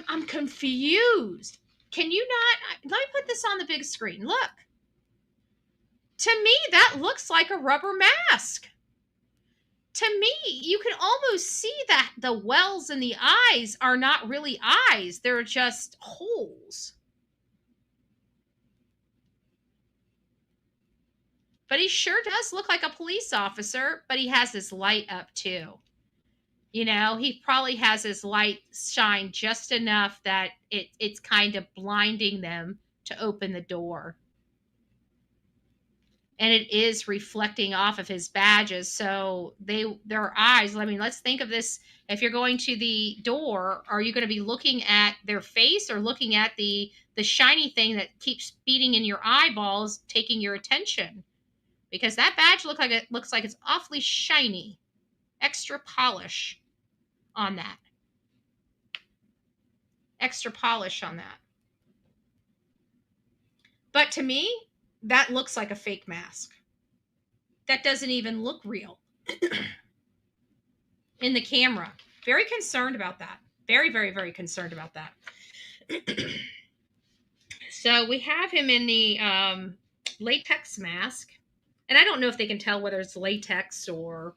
I'm confused. Can you not? Let me put this on the big screen. Look. To me, that looks like a rubber mask. To me, you can almost see that the wells in the eyes are not really eyes. They're just holes. But he sure does look like a police officer, but he has his light up too. He probably has his light shine just enough that it's kind of blinding them to open the door. And it is reflecting off of his badges. So their eyes, I mean, let's think of this. If you're going to the door, are you going to be looking at their face or looking at the shiny thing that keeps beating in your eyeballs, taking your attention? Because that badge looks like it's awfully shiny. Extra polish on that. Extra polish on that. But to me, that looks like a fake mask. That doesn't even look real in the camera. Very concerned about that. Very, very, very concerned about that. So we have him in the latex mask. And I don't know if they can tell whether it's latex or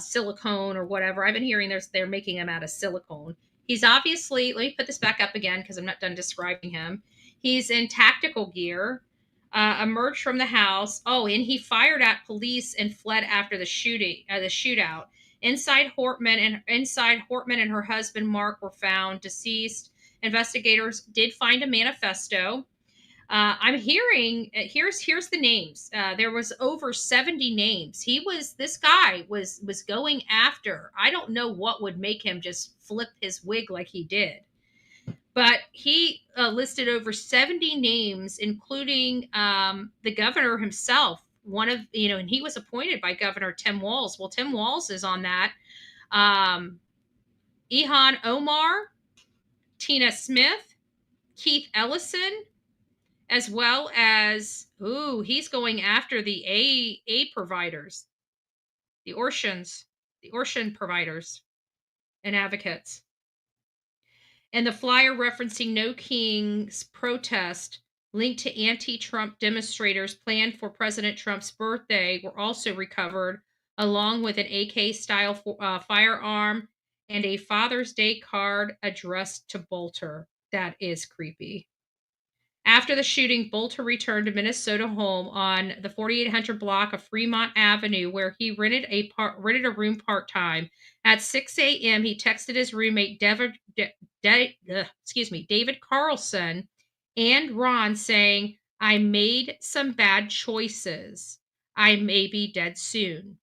silicone or whatever. I've been hearing they're making him out of silicone. He's obviously, let me put this back up again because I'm not done describing him. He's in tactical gear. Emerged from the house. Oh, and he fired at police and fled after the shootout. Inside Hortman and her husband Mark were found deceased. Investigators did find a manifesto. I'm hearing here's the names. There was over 70 names. This guy was going after. I don't know what would make him just flip his wig like he did. But he listed over 70 names, including the governor himself. And he was appointed by Governor Tim Walz. Well, Tim Walz is on that. Ilhan Omar, Tina Smith, Keith Ellison, as well as, he's going after the A providers, the Ocean providers and advocates. And the flyer referencing No King's protest linked to anti-Trump demonstrators planned for President Trump's birthday were also recovered, along with an AK-style firearm and a Father's Day card addressed to Boelter. That is creepy. After the shooting, Boelter returned to Minnesota home on the 4800 block of Fremont Avenue, where he rented a room part-time. At 6 a.m., he texted his roommate David Carlson and Ron saying, "I made some bad choices. I may be dead soon,"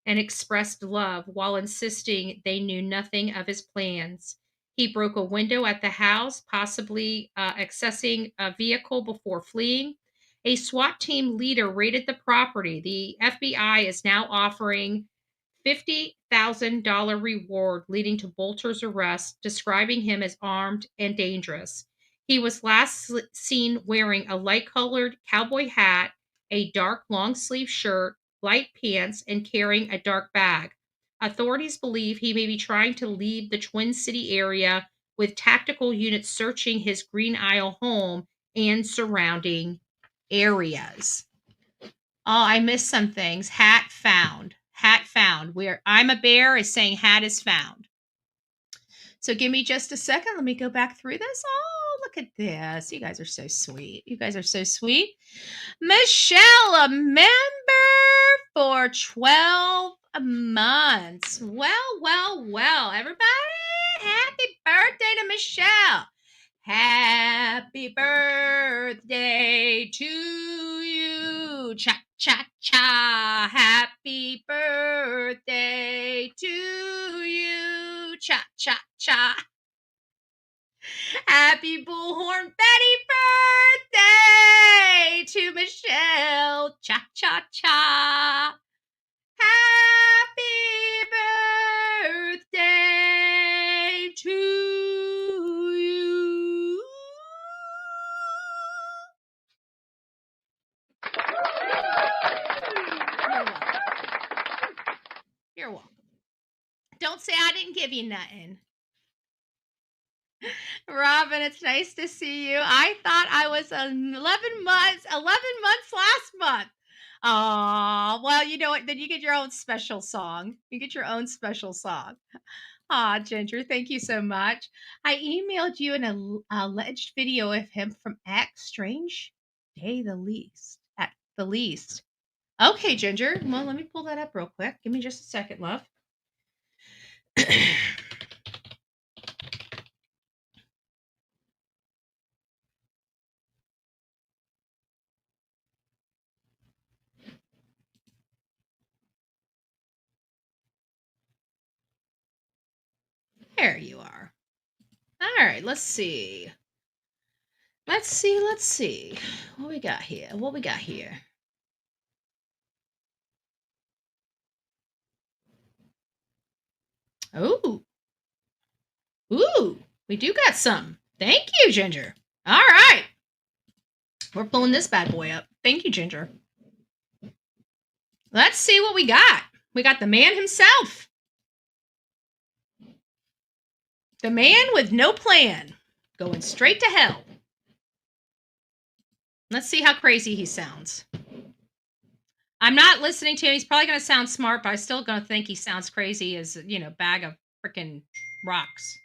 and expressed love while insisting they knew nothing of his plans. He broke a window at the house, possibly accessing a vehicle before fleeing. A SWAT team leader raided the property. The FBI is now offering $50,000 reward, leading to Boelter's arrest, describing him as armed and dangerous. He was last seen wearing a light-colored cowboy hat, a dark long-sleeve shirt, light pants, and carrying a dark bag. Authorities believe he may be trying to leave the Twin City area, with tactical units searching his Green Isle home and surrounding areas. Oh, I missed some things. Hat found. Hat found. Where I'm a bear is saying hat is found. So give me just a second. Let me go back through this. Oh, look at this. You guys are so sweet. You guys are so sweet. Michelle, a member for 12 months. Well. Everybody, happy birthday to Michelle. Happy birthday to you. Cha, cha, cha. Happy birthday to you. Cha, cha, cha. Happy Bullhorn Betty birthday to Michelle. Cha, cha, cha. Happy birthday to you. You're welcome. Don't say I didn't give you nothing. Robin, it's nice to see you. I thought I was 11 months last month. Oh, well, you know what? Then you get your own special song. You get your own special song. Aw, Ginger, thank you so much. I emailed you an alleged video of him from X. Strange Day at the least. Okay, Ginger. Well, let me pull that up real quick. Give me just a second, love. There you are. All right, let's see. Let's see. What we got here? Oh. Ooh, we do got some. Thank you, Ginger. All right. We're pulling this bad boy up. Thank you, Ginger. Let's see what we got. We got the man himself. The man with no plan, going straight to hell. Let's see how crazy he sounds. I'm not listening to him. He's probably going to sound smart, but I'm still going to think he sounds crazy as, bag of freaking rocks.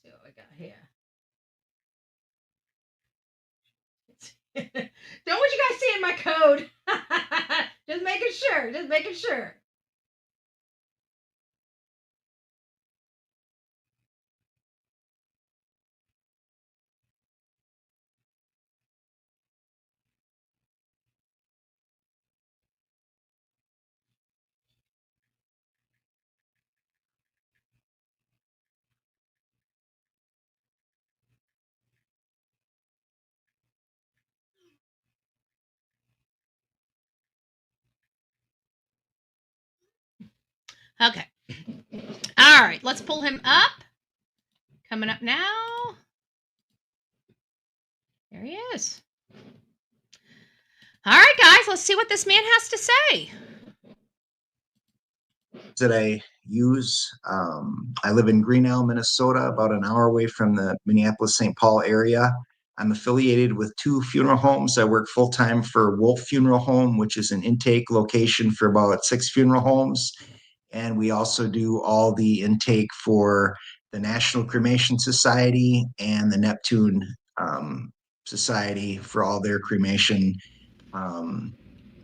See what we got here. Don't want you guys seeing my code. Just making sure. Okay. All right, let's pull him up. Coming up now. There he is. All right, guys, let's see what this man has to say. That I use. I live in Green Isle, Minnesota, about an hour away from the Minneapolis-St. Paul area. I'm affiliated with 2 funeral homes. I work full-time for Wolf Funeral Home, which is an intake location for about 6 funeral homes. And we also do all the intake for the National Cremation Society and the Neptune Society for all their cremation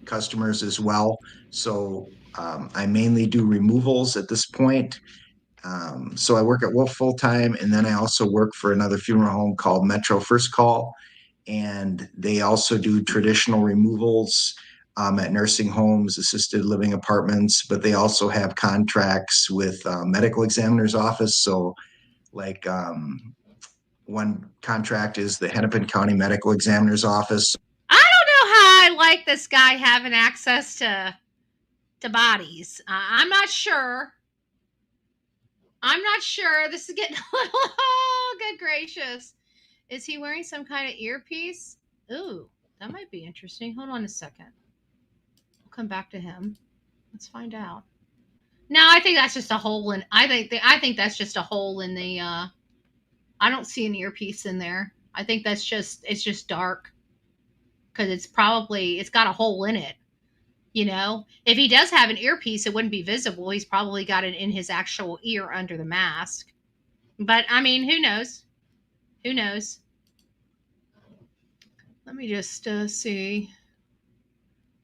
customers as well. So I mainly do removals at this point. So I work at Wolf full time, and then I also work for another funeral home called Metro First Call, and they also do traditional removals at nursing homes, assisted living apartments, but they also have contracts with medical examiner's office. So like one contract is the Hennepin County Medical Examiner's Office. I don't know how I like this guy having access to bodies. I'm not sure. This is getting a little, oh, good gracious. Is he wearing some kind of earpiece? Ooh, that might be interesting. Hold on a second. We'll come back to him. Let's find out. No, I think that's just a hole in. I think that's just a hole in the. I don't see an earpiece in there. I think it's just dark because it's got a hole in it. You know, if he does have an earpiece, it wouldn't be visible. He's probably got it in his actual ear under the mask. But I mean, who knows? Who knows? Let me just see.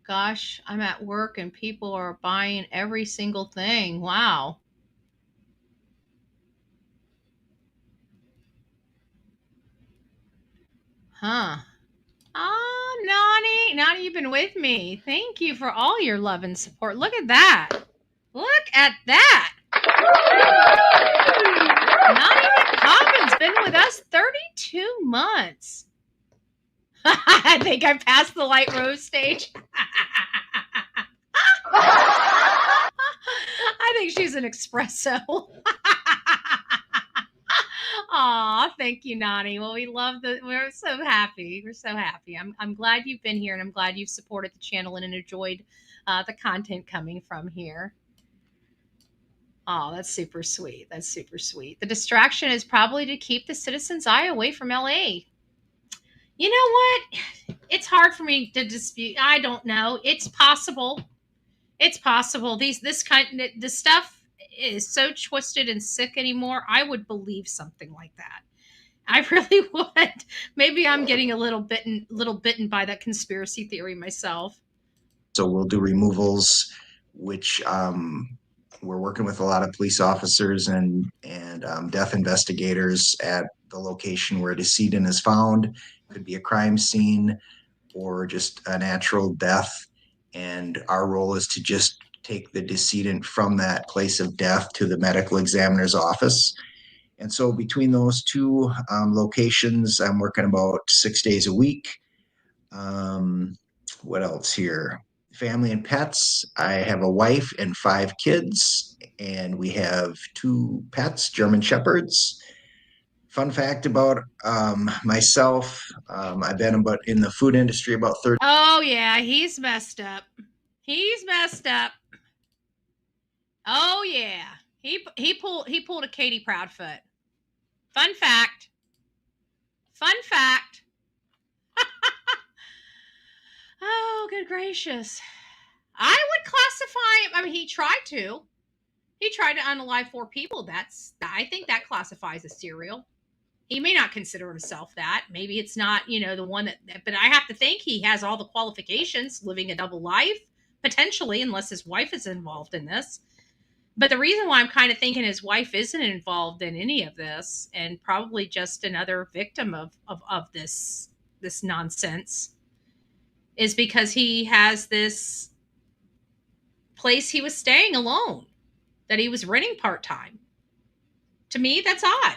Gosh, I'm at work and people are buying every single thing. Wow. Huh. Oh, Nani, you've been with me. Thank you for all your love and support. Look at that. Look at that. Nani McCommon's been with us 32 months. I think I passed the light rose stage. I think she's an espresso. Aw, thank you, Nani. Well, we're so happy. We're so happy. I'm glad you've been here, and I'm glad you've supported the channel and enjoyed the content coming from here. Oh, that's super sweet. That's super sweet. The distraction is probably to keep the citizens' eye away from LA. You know what? It's hard for me to dispute. I don't know. It's possible. It's possible. This stuff is so twisted and sick anymore. I would believe something like that. I really would. Maybe I'm getting a little bitten by that conspiracy theory myself. So we'll do removals, which we're working with a lot of police officers and death investigators at the location where a decedent is found. Could be a crime scene or just a natural death. And our role is to just take the decedent from that place of death to the medical examiner's office. And so between those two locations, I'm working about 6 days a week. What else here? Family and pets. I have a wife and 5 kids, and we have 2 pets, German Shepherds. Fun fact about myself, I've been in the food industry about 30. Oh yeah, he's messed up. He's messed up. Oh yeah, he pulled a Katie Proudfoot. Fun fact. Fun fact. Oh, good gracious. I would classify him. I mean, he tried to unalive 4 people. I think that classifies as serial. He may not consider himself that. Maybe it's not, the one but I have to think he has all the qualifications, living a double life, potentially, unless his wife is involved in this. But the reason why I'm kind of thinking his wife isn't involved in any of this, and probably just another victim of this nonsense, is because he has this place he was staying alone that he was renting part-time. To me, that's odd.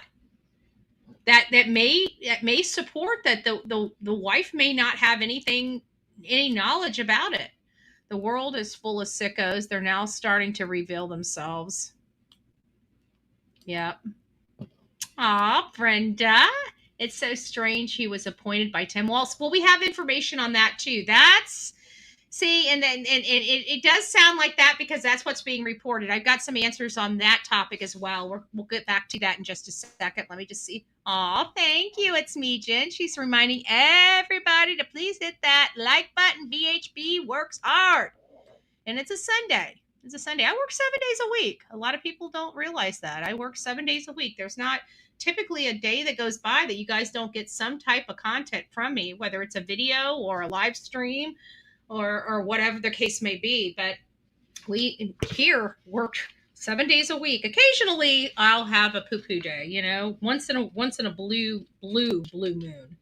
That may support that the wife may not have any knowledge about it. The world is full of sickos. They're now starting to reveal themselves. Yep. Aw, Brenda. It's so strange he was appointed by Tim Walz. Well, we have information on that too. And it does sound like that because that's what's being reported. I've got some answers on that topic as well. We'll get back to that in just a second. Let me just see. Oh, thank you. It's me, Jen. She's reminding everybody to please hit that like button. BHB works hard. And it's a Sunday. It's a Sunday. I work 7 days a week. A lot of people don't realize that. I work 7 days a week. There's not typically a day that goes by that you guys don't get some type of content from me, whether it's a video or a live stream or whatever the case may be. But we here work 7 days a week. Occasionally I'll have a poo-poo day, once in a blue moon.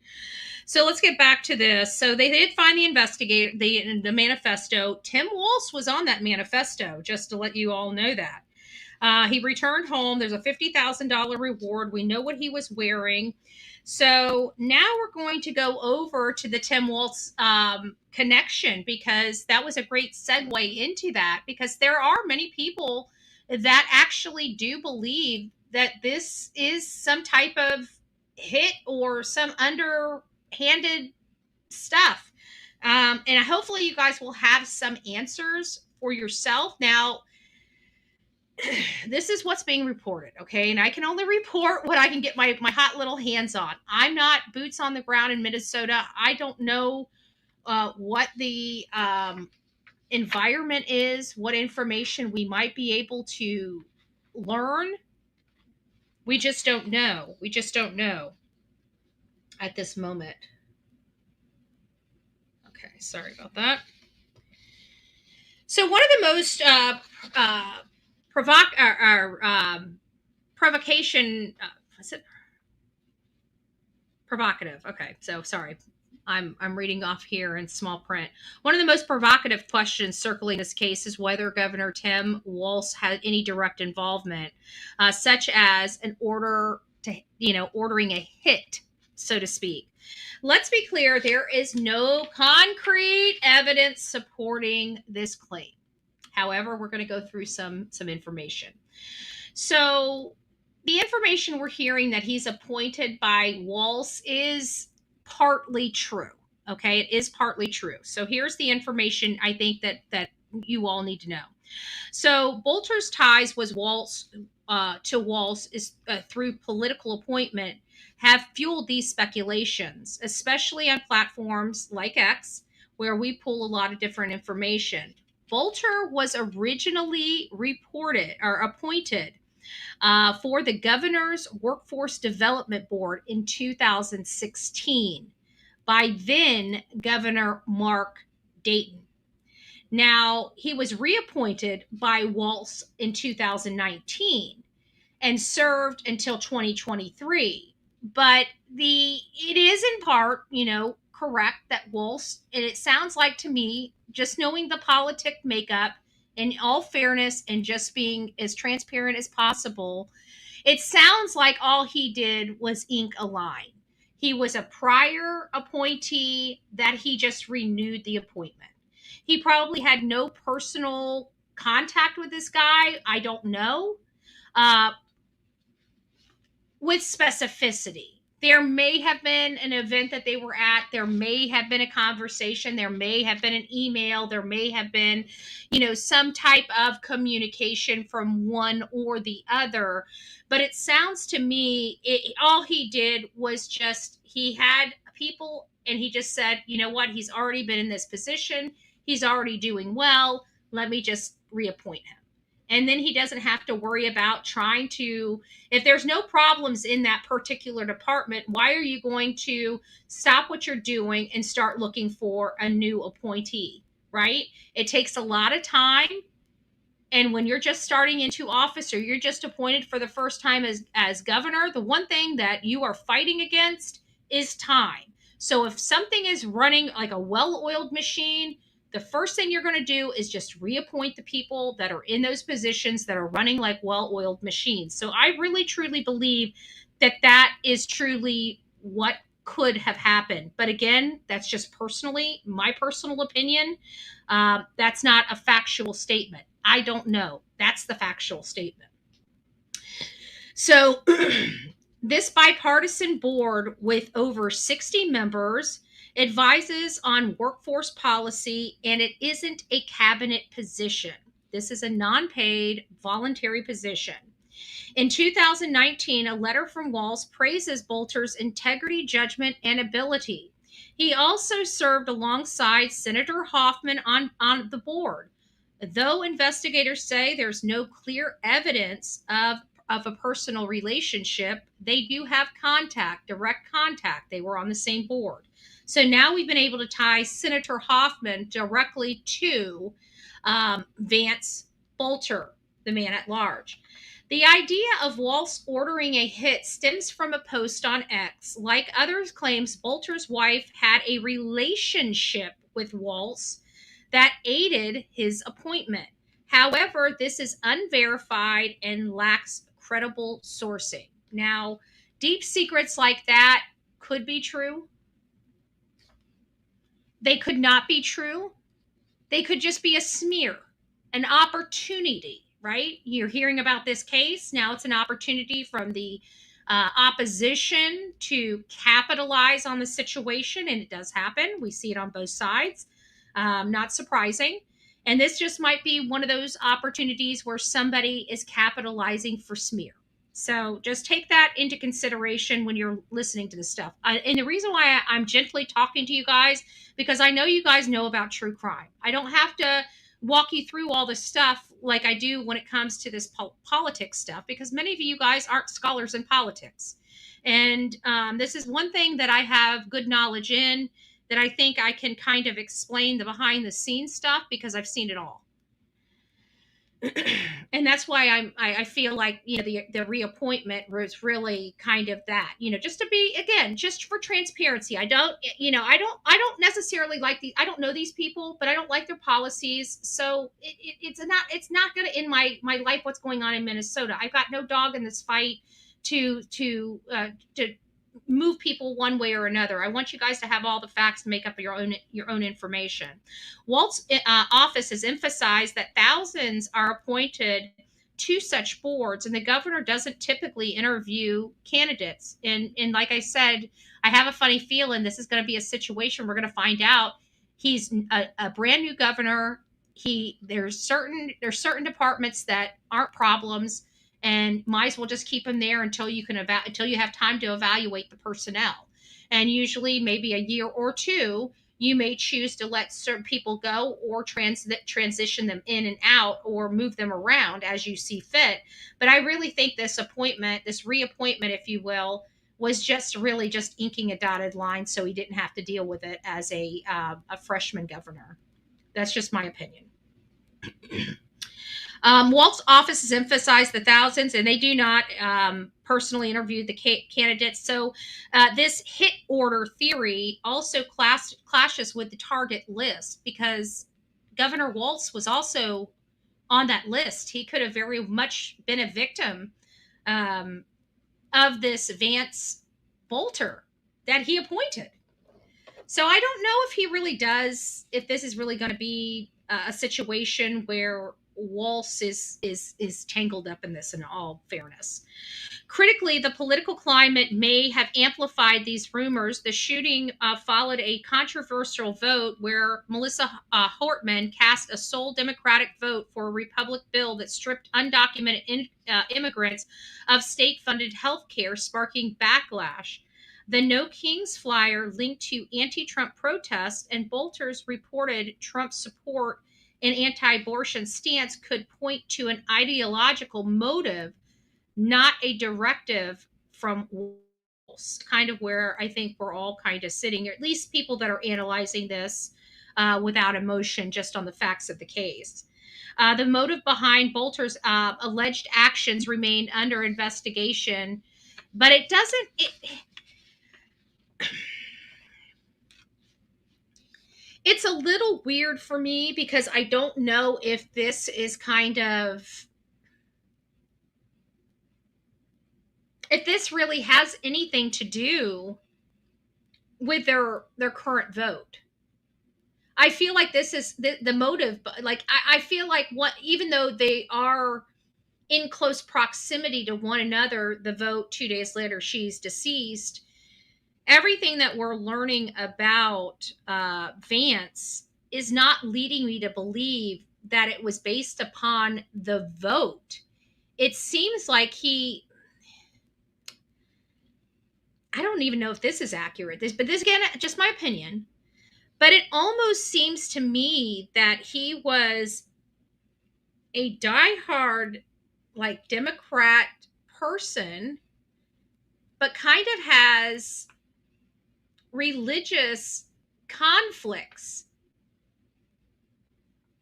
So let's get back to this. So they did find the manifesto. Tim Walz was on that manifesto, just to let you all know that. He returned home. There's a $50,000 reward. We know what he was wearing. So now we're going to go over to the Tim Waltz connection, because that was a great segue into that, because there are many people that actually do believe that this is some type of hit or some underhanded stuff. And hopefully you guys will have some answers for yourself. Now, this is what's being reported, okay? And I can only report what I can get my hot little hands on. I'm not boots on the ground in Minnesota. I don't know what the environment is, what information we might be able to learn. We just don't know. We just don't know at this moment. Okay, sorry about that. So one of the most provocation, is it provocative? Okay, so sorry. I'm reading off here in small print. One of the most provocative questions circling this case is whether Governor Tim Walz had any direct involvement, such as an order to, ordering a hit, so to speak. Let's be clear, there is no concrete evidence supporting this claim. However, we're going to go through some information. So the information we're hearing that he's appointed by Walz is partly true. Okay, it is partly true. So here's the information I think that you all need to know. So Boelter's ties was to Walz is through political appointment have fueled these speculations, especially on platforms like X, where we pull a lot of different information. Boelter was originally appointed for the Governor's Workforce Development Board in 2016 by then Governor Mark Dayton. Now, he was reappointed by Walz in 2019 and served until 2023. But it is in part, correct that Walz, and it sounds like to me, just knowing the politic makeup, in all fairness and just being as transparent as possible, it sounds like all he did was ink a line. He was a prior appointee that he just renewed the appointment. He probably had no personal contact with this guy. I don't know. With specificity. There may have been an event that they were at. There may have been a conversation. There may have been an email. There may have been, some type of communication from one or the other. But it sounds to me, all he did was he had people and he just said, you know what, he's already been in this position. He's already doing well. Let me just reappoint him. And then he doesn't have to worry about trying to, if there's no problems in that particular department, why are you going to stop what you're doing and start looking for a new appointee, right? It takes a lot of time. And when you're just starting into office or you're just appointed for the first time as governor, the one thing that you are fighting against is time. So if something is running like a well-oiled machine, the first thing you're going to do is just reappoint the people that are in those positions that are running like well-oiled machines. So I really, truly believe that is truly what could have happened. But again, that's just my personal opinion. That's not a factual statement. I don't know. That's the factual statement. So this bipartisan board with over 60 members advises on workforce policy, and it isn't a cabinet position. This is a non-paid voluntary position. In 2019, a letter from Walz praises Boelter's integrity, judgment, and ability. He also served alongside Senator Hoffman on the board. Though investigators say there's no clear evidence of a personal relationship, they do have direct contact. They were on the same board. So now we've been able to tie Senator Hoffman directly to Vance Boelter, the man at large. The idea of Walz ordering a hit stems from a post on X. Like others claims, Boelter's wife had a relationship with Walz that aided his appointment. However, this is unverified and lacks credible sourcing. Now, deep secrets like that could be true. They could not be true. They could just be a smear, an opportunity, right? You're hearing about this case. Now it's an opportunity from the opposition to capitalize on the situation. And it does happen. We see it on both sides. Not surprising. And this just might be one of those opportunities where somebody is capitalizing for smear. So just take that into consideration when you're listening to this stuff. And the reason why I'm gently talking to you guys, because I know you guys know about true crime. I don't have to walk you through all this stuff like I do when it comes to this politics stuff, because many of you guys aren't scholars in politics. And this is one thing that I have good knowledge in, that I think I can kind of explain the behind the scenes stuff because I've seen it all. And that's why I feel like, the reappointment was really kind of that, just to be, again, just for transparency. I don't necessarily like I don't know these people, but I don't like their policies. So it's not going to end my life what's going on in Minnesota. I've got no dog in this fight to move people one way or another. I want you guys to have all the facts and make up your own information. Walt's office has emphasized that thousands are appointed to such boards, and the governor doesn't typically interview candidates. And like I said, I have a funny feeling this is going to be a situation we're going to find out. He's a brand new governor. There's certain departments that aren't problems, and might as well just keep them there until you have time to evaluate the personnel. And usually maybe a year or two, you may choose to let certain people go or transition them in and out or move them around as you see fit. But I really think this reappointment, if you will, was just really just inking a dotted line so he didn't have to deal with it as a freshman governor. That's just my opinion. Walt's office has emphasized the thousands, and they do not personally interview the candidates. So this hit order theory also clashes with the target list, because Governor Waltz was also on that list. He could have very much been a victim of this Vance Boelter that he appointed. So I don't know if this is really going to be a situation where Waltz is tangled up in this, in all fairness. Critically, the political climate may have amplified these rumors. The shooting followed a controversial vote where Melissa Hortman cast a sole Democratic vote for a Republican bill that stripped undocumented immigrants of state-funded health care, sparking backlash. The No Kings flyer linked to anti-Trump protests and Boelter's reported Trump support and anti-abortion stance could point to an ideological motive, not a directive from Waltz. Kind of where I think we're all kind of sitting, or at least people that are analyzing this without emotion, just on the facts of the case. The motive behind Boelter's alleged actions remain under investigation, but it's a little weird for me, because I don't know if this is if this really has anything to do with their current vote. I feel like this is the motive, but like I feel like even though they are in close proximity to one another, the vote 2 days later, she's deceased. Everything that we're learning about Vance is not leading me to believe that it was based upon the vote. It seems like I don't even know if this is accurate, but this again, just my opinion, but it almost seems to me that he was a diehard, like, Democrat person, but kind of has religious conflicts.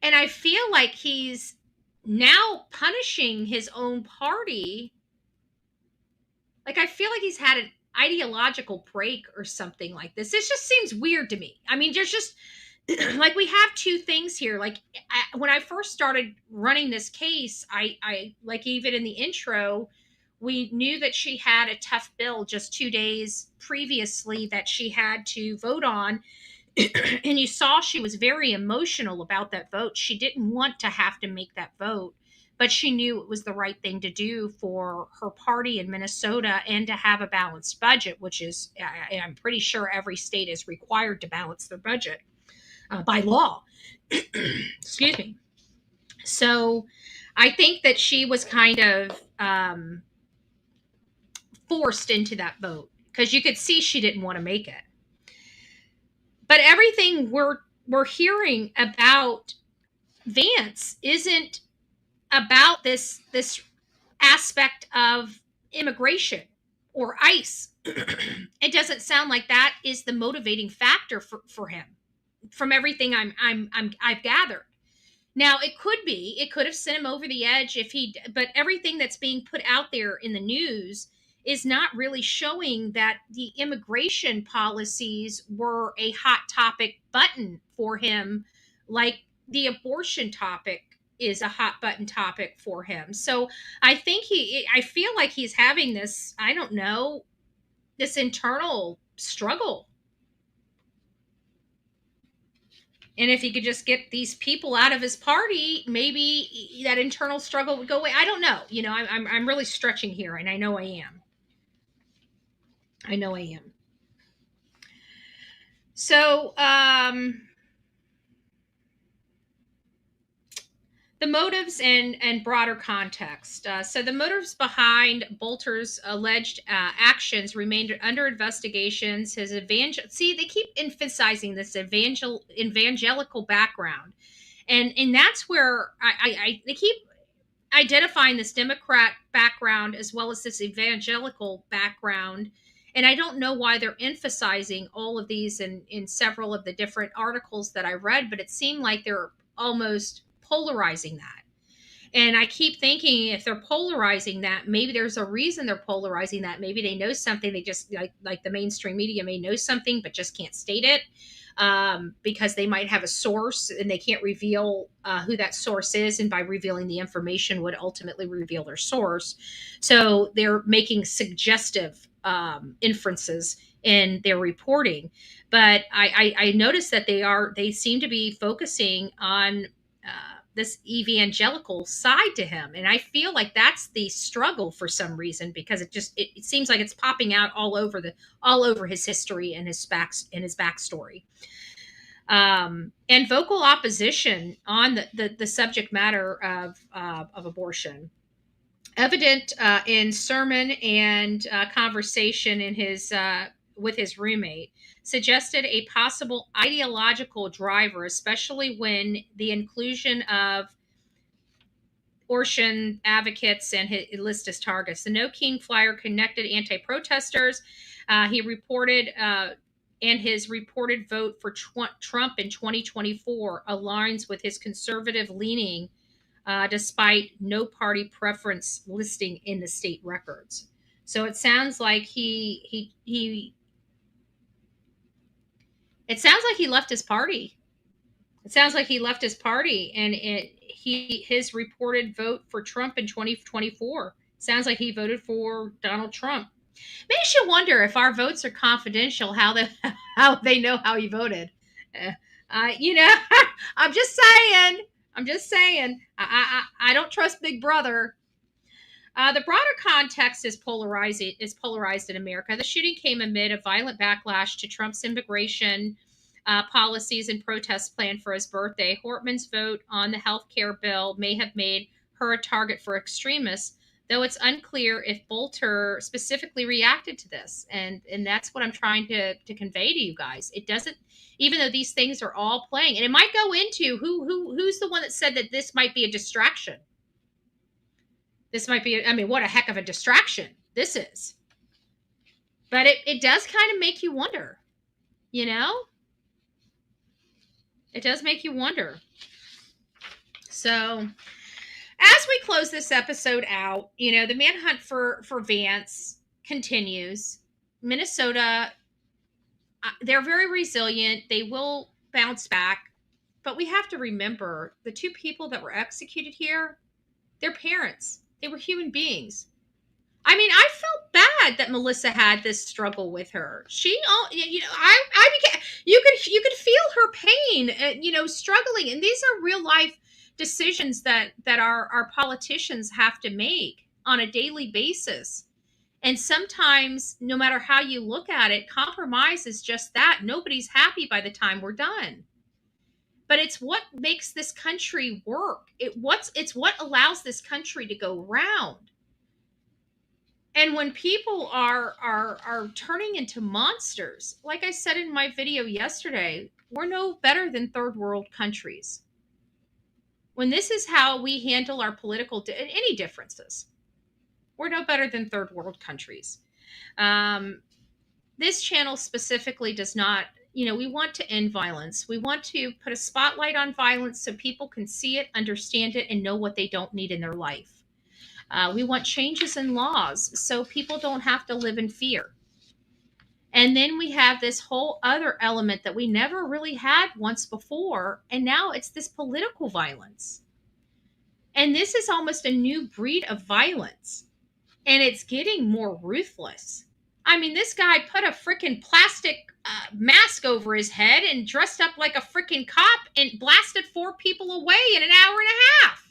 And I feel like he's now punishing his own party. Like, I feel like he's had an ideological break or something like this. This just seems weird to me. I mean, like we have two things here. Like when I first started running this case, I like even in the intro, we knew that she had a tough bill just 2 days previously that she had to vote on. And you saw she was very emotional about that vote. She didn't want to have to make that vote, but she knew it was the right thing to do for her party in Minnesota and to have a balanced budget, which is, I'm pretty sure every state is required to balance their budget by law. Excuse me. So I think that she was kind of forced into that vote because you could see she didn't want to make it. But everything we're hearing about Vance isn't about this aspect of immigration or ICE. It doesn't sound like that is the motivating factor for him from everything I've gathered. Now it could be, it could have sent him over the edge if he, but everything that's being put out there in the news is not really showing that the immigration policies were a hot topic button for him, like the abortion topic is a hot button topic for him. So I think I feel like he's having this, I don't know, this internal struggle. And if he could just get these people out of his party, maybe that internal struggle would go away. I don't know. You know, I'm really stretching here, and I know I am. I know I am. So, the motives and broader context. So the motives behind Boelter's alleged actions remained under investigations. His they keep emphasizing this evangelical background, and that's where they keep identifying this Democrat background as well as this evangelical background. And I don't know why they're emphasizing all of these in several of the different articles that I read, but it seemed like they're almost polarizing that. And I keep thinking if they're polarizing that, maybe there's a reason they're polarizing that. Maybe they know something. They just like the mainstream media may know something, but just can't state it because they might have a source and they can't reveal who that source is. And by revealing the information would ultimately reveal their source. So they're making suggestive inferences in their reporting. But I noticed that they seem to be focusing on this evangelical side to him, and I feel like that's the struggle for some reason because it seems like it's popping out all over his history and his backstory, and vocal opposition on the subject matter of abortion, evident in sermon and conversation in his with his roommate, suggested a possible ideological driver, especially when the inclusion of abortion advocates and his list as targets. The No King flyer connected anti-protesters. He reported, and his reported vote for Trump in 2024 aligns with his conservative leaning, despite no party preference listing in the state records. So it sounds like he left his party. It sounds like he left his party, and his reported vote for Trump in 2024 sounds like he voted for Donald Trump. Makes you wonder if our votes are confidential, how they know how he voted. I'm just saying. I don't trust Big Brother. The broader context is polarized in America. The shooting came amid a violent backlash to Trump's immigration policies and protests planned for his birthday. Hortman's vote on the health care bill may have made her a target for extremists, though it's unclear if Boelter specifically reacted to this. And that's what I'm trying to convey to you guys. It doesn't, even though these things are all playing, and it might go into who's the one that said that this might be a distraction. This might be, what a heck of a distraction this is. But it does kind of make you wonder, It does make you wonder. So, as we close this episode out, the manhunt for Vance continues. Minnesota, they're very resilient. They will bounce back, but we have to remember the two people that were executed here, their parents, they were human beings. I mean, I felt bad that Melissa had this struggle with her. I became, you could feel her pain, struggling. And these are real life decisions that our politicians have to make on a daily basis. And sometimes, no matter how you look at it, compromise is just that. Nobody's happy by the time we're done. But it's what makes this country work. It's what allows this country to go round. And when people are turning into monsters, like I said in my video yesterday, we're no better than third world countries. When this is how we handle our political any differences, we're no better than third world countries. This channel specifically does not, we want to end violence. We want to put a spotlight on violence so people can see it, understand it, and know what they don't need in their life. We want changes in laws so people don't have to live in fear. And then we have this whole other element that we never really had once before, and now it's this political violence. And this is almost a new breed of violence, and it's getting more ruthless. I mean, this guy put a freaking plastic mask over his head and dressed up like a freaking cop and blasted 4 people away in an hour and a half.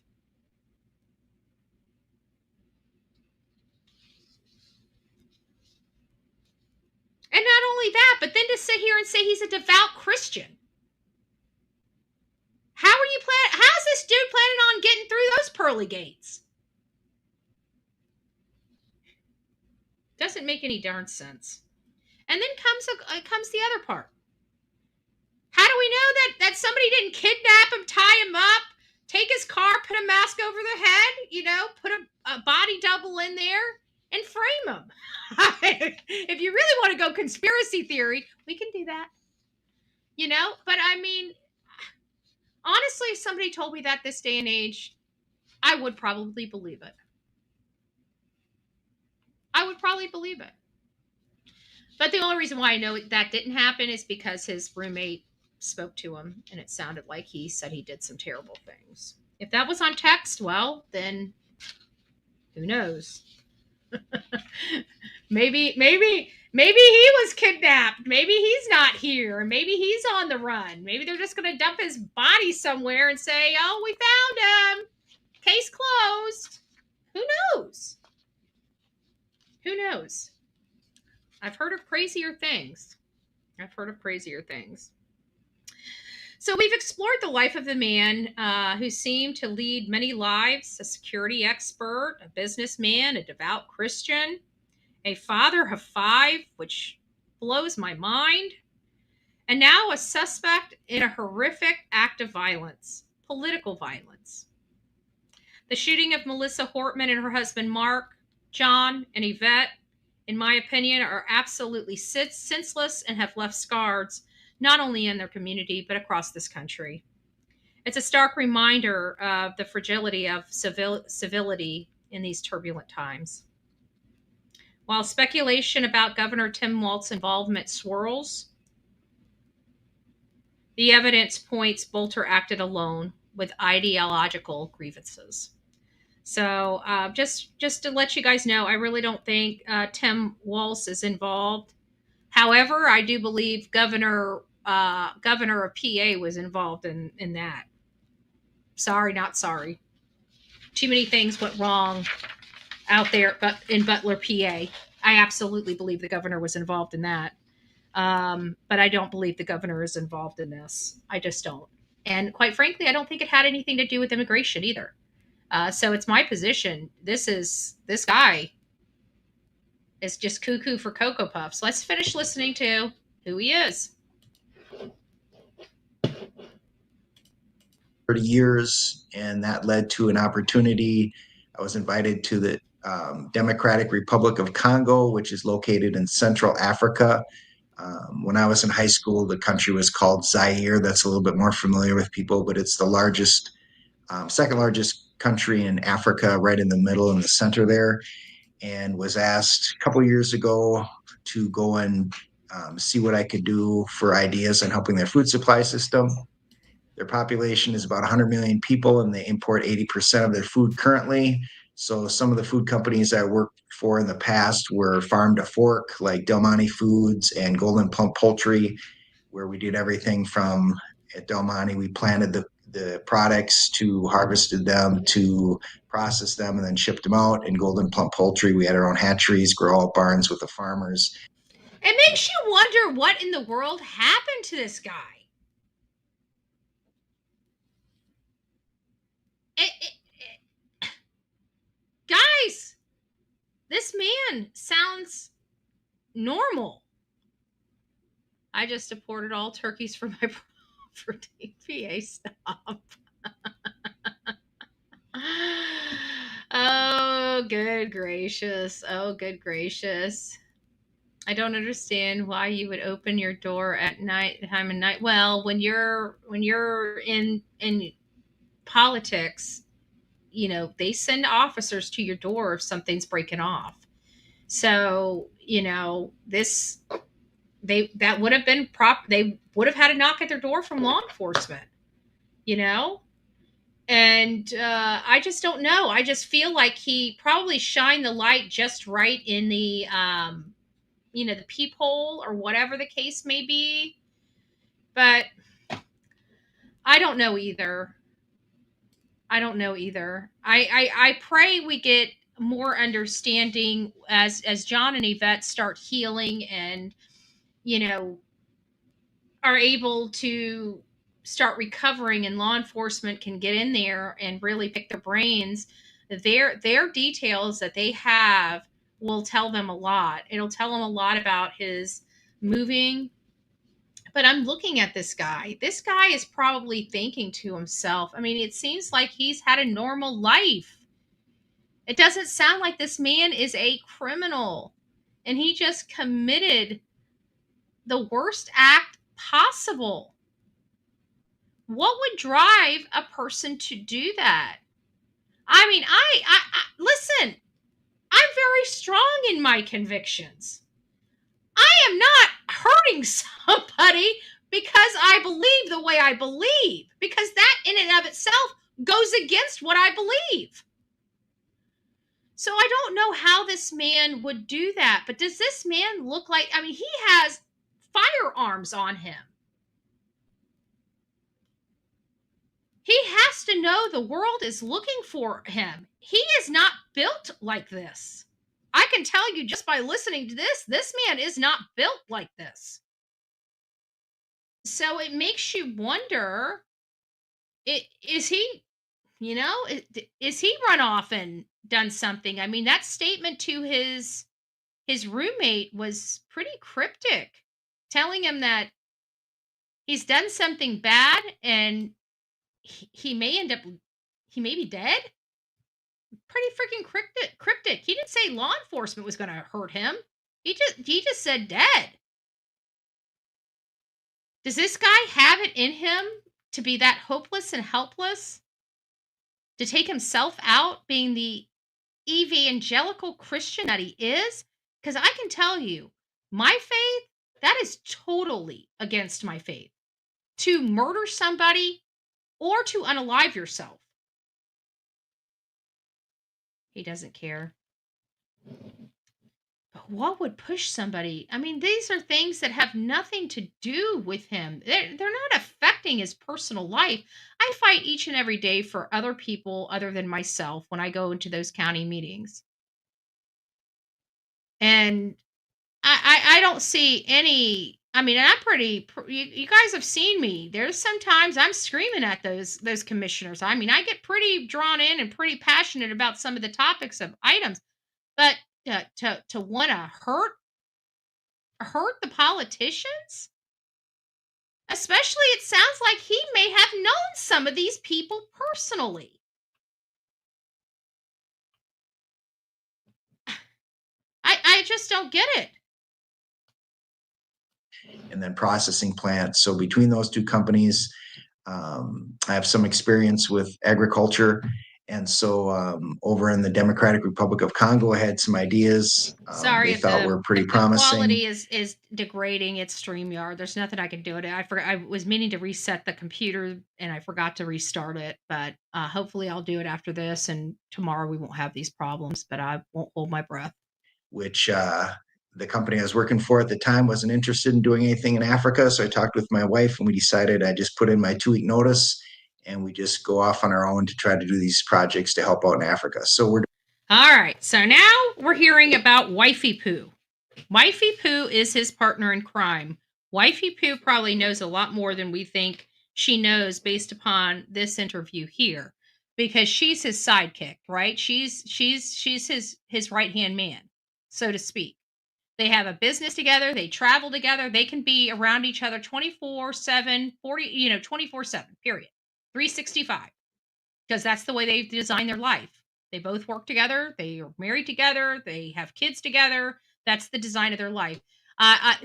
And not only that, but then to sit here and say he's a devout Christian. How's this dude planning on getting through those pearly gates? Doesn't make any darn sense. And then comes the other part. How do we know that somebody didn't kidnap him, tie him up, take his car, put a mask over their head, put a body double in there and frame him? If you really want to go conspiracy theory, we can do that. But I mean, honestly, if somebody told me that this day and age, I would probably believe it. I would probably believe it. But the only reason why I know that didn't happen is because his roommate spoke to him and it sounded like he said he did some terrible things. If that was on text, well, then who knows? Maybe he was kidnapped. Maybe he's not here. Maybe he's on the run. Maybe they're just going to dump his body somewhere and say, "Oh, we found him. Case closed." Who knows? Who knows? I've heard of crazier things. So we've explored the life of the man who seemed to lead many lives: a security expert, a businessman, a devout Christian, a father of 5, which blows my mind, and now a suspect in a horrific act of violence, political violence. The shooting of Melissa Hortman and her husband Mark, John, and Yvette, in my opinion, are absolutely senseless and have left scars not only in their community, but across this country. It's a stark reminder of the fragility of civility in these turbulent times. While speculation about Governor Tim Walz's involvement swirls, the evidence points Boelter acted alone with ideological grievances. So just to let you guys know, I really don't think Tim Walz is involved. However, I do believe Governor of PA was involved in that. Sorry, not sorry. Too many things went wrong out there, but in Butler, PA. I absolutely believe the governor was involved in that. But I don't believe the governor is involved in this. I just don't. And quite frankly, I don't think it had anything to do with immigration either. So it's my position. This guy is just cuckoo for Cocoa Puffs. Let's finish listening to who he is. 30 years, and that led to an opportunity. I was invited to the Democratic Republic of Congo, which is located in Central Africa. When I was in high school, the country was called Zaire. That's a little bit more familiar with people, but it's the largest, second largest country in Africa, right in the middle in the center there, and was asked a couple years ago to go and see what I could do for ideas on helping their food supply system. Their population is about 100 million people, and they import 80% of their food currently. So some of the food companies I worked for in the past were Farm to Fork, like Del Monte Foods and Golden Plump Poultry, where we did everything from at Del Monte, we planted the products to harvested them to process them and then shipped them out. In Golden Plump Poultry, we had our own hatcheries, grow out barns with the farmers. It makes you wonder what in the world happened to this guy. Guys, this man sounds normal. I just deported all turkeys from my property. PA, stop. Oh, good gracious. Oh, good gracious. I don't understand why you would open your door at night time of night. Well, when you're in politics, you know, they send officers to your door if something's breaking off. So, you know, that would have been they would have had a knock at their door from law enforcement, you know? And I just don't know. I just feel like he probably shined the light just right in the you know, the peephole or whatever the case may be. But I don't know either. I don't know either. I pray we get more understanding as John and Yvette start healing and, you know, are able to start recovering and law enforcement can get in there and really pick their brains. Their details that they have will tell them a lot. It'll tell them a lot about his moving. But I'm looking at this guy. This guy is probably thinking to himself, I mean, it seems like he's had a normal life. It doesn't sound like this man is a criminal. And he just committed the worst act possible. What would drive a person to do that? I mean, I listen, I'm very strong in my convictions. I am not hurting somebody because I believe the way I believe, because that in and of itself goes against what I believe. So I don't know how this man would do that, but does this man look like, I mean, he has firearms on him. He has to know the world is looking for him. He is not built like this. I can tell you just by listening to this man is not built like this. So it makes you wonder, is he, you know, is he run off and done something? I mean, that statement to his roommate was pretty cryptic, telling him that he's done something bad and he may be dead. Pretty freaking cryptic. He didn't say law enforcement was going to hurt him. He just said dead. Does this guy have it in him to be that hopeless and helpless? To take himself out being the evangelical Christian that he is? Because I can tell you, my faith, that is totally against my faith. To murder somebody or to unalive yourself. He doesn't care. But what would push somebody? I mean, these are things that have nothing to do with him. They're not affecting his personal life. I fight each and every day for other people other than myself when I go into those county meetings. And I don't see any, I mean, I'm pretty, you guys have seen me. There's sometimes I'm screaming at those commissioners. I mean, I get pretty drawn in and pretty passionate about some of the topics of items, but to want to hurt the politicians, especially, it sounds like he may have known some of these people personally. I just don't get it. And then processing plants. So between those two companies, I have some experience with agriculture, And so over in the Democratic Republic of Congo, I had some ideas Sorry they if thought were pretty if the promising. quality is degrading. It's StreamYard. There's nothing I can do it. I was meaning to reset the computer and I forgot to restart it. But hopefully I'll do it after this, and tomorrow we won't have these problems. But I won't hold my breath. Which the company I was working for at the time wasn't interested in doing anything in Africa. So I talked with my wife and we decided I just put in my 2-week notice and we just go off on our own to try to do these projects to help out in Africa. So we're All right. So now we're hearing about Wifey Poo. Wifey Poo is his partner in crime. Wifey Poo probably knows a lot more than we think she knows based upon this interview here, because she's his sidekick, right? She's his right-hand man, so to speak. They have a business together, they travel together, they can be around each other 24/7, 24/7, period. 365. Because that's the way they've designed their life. They both work together, they are married together, they have kids together. That's the design of their life.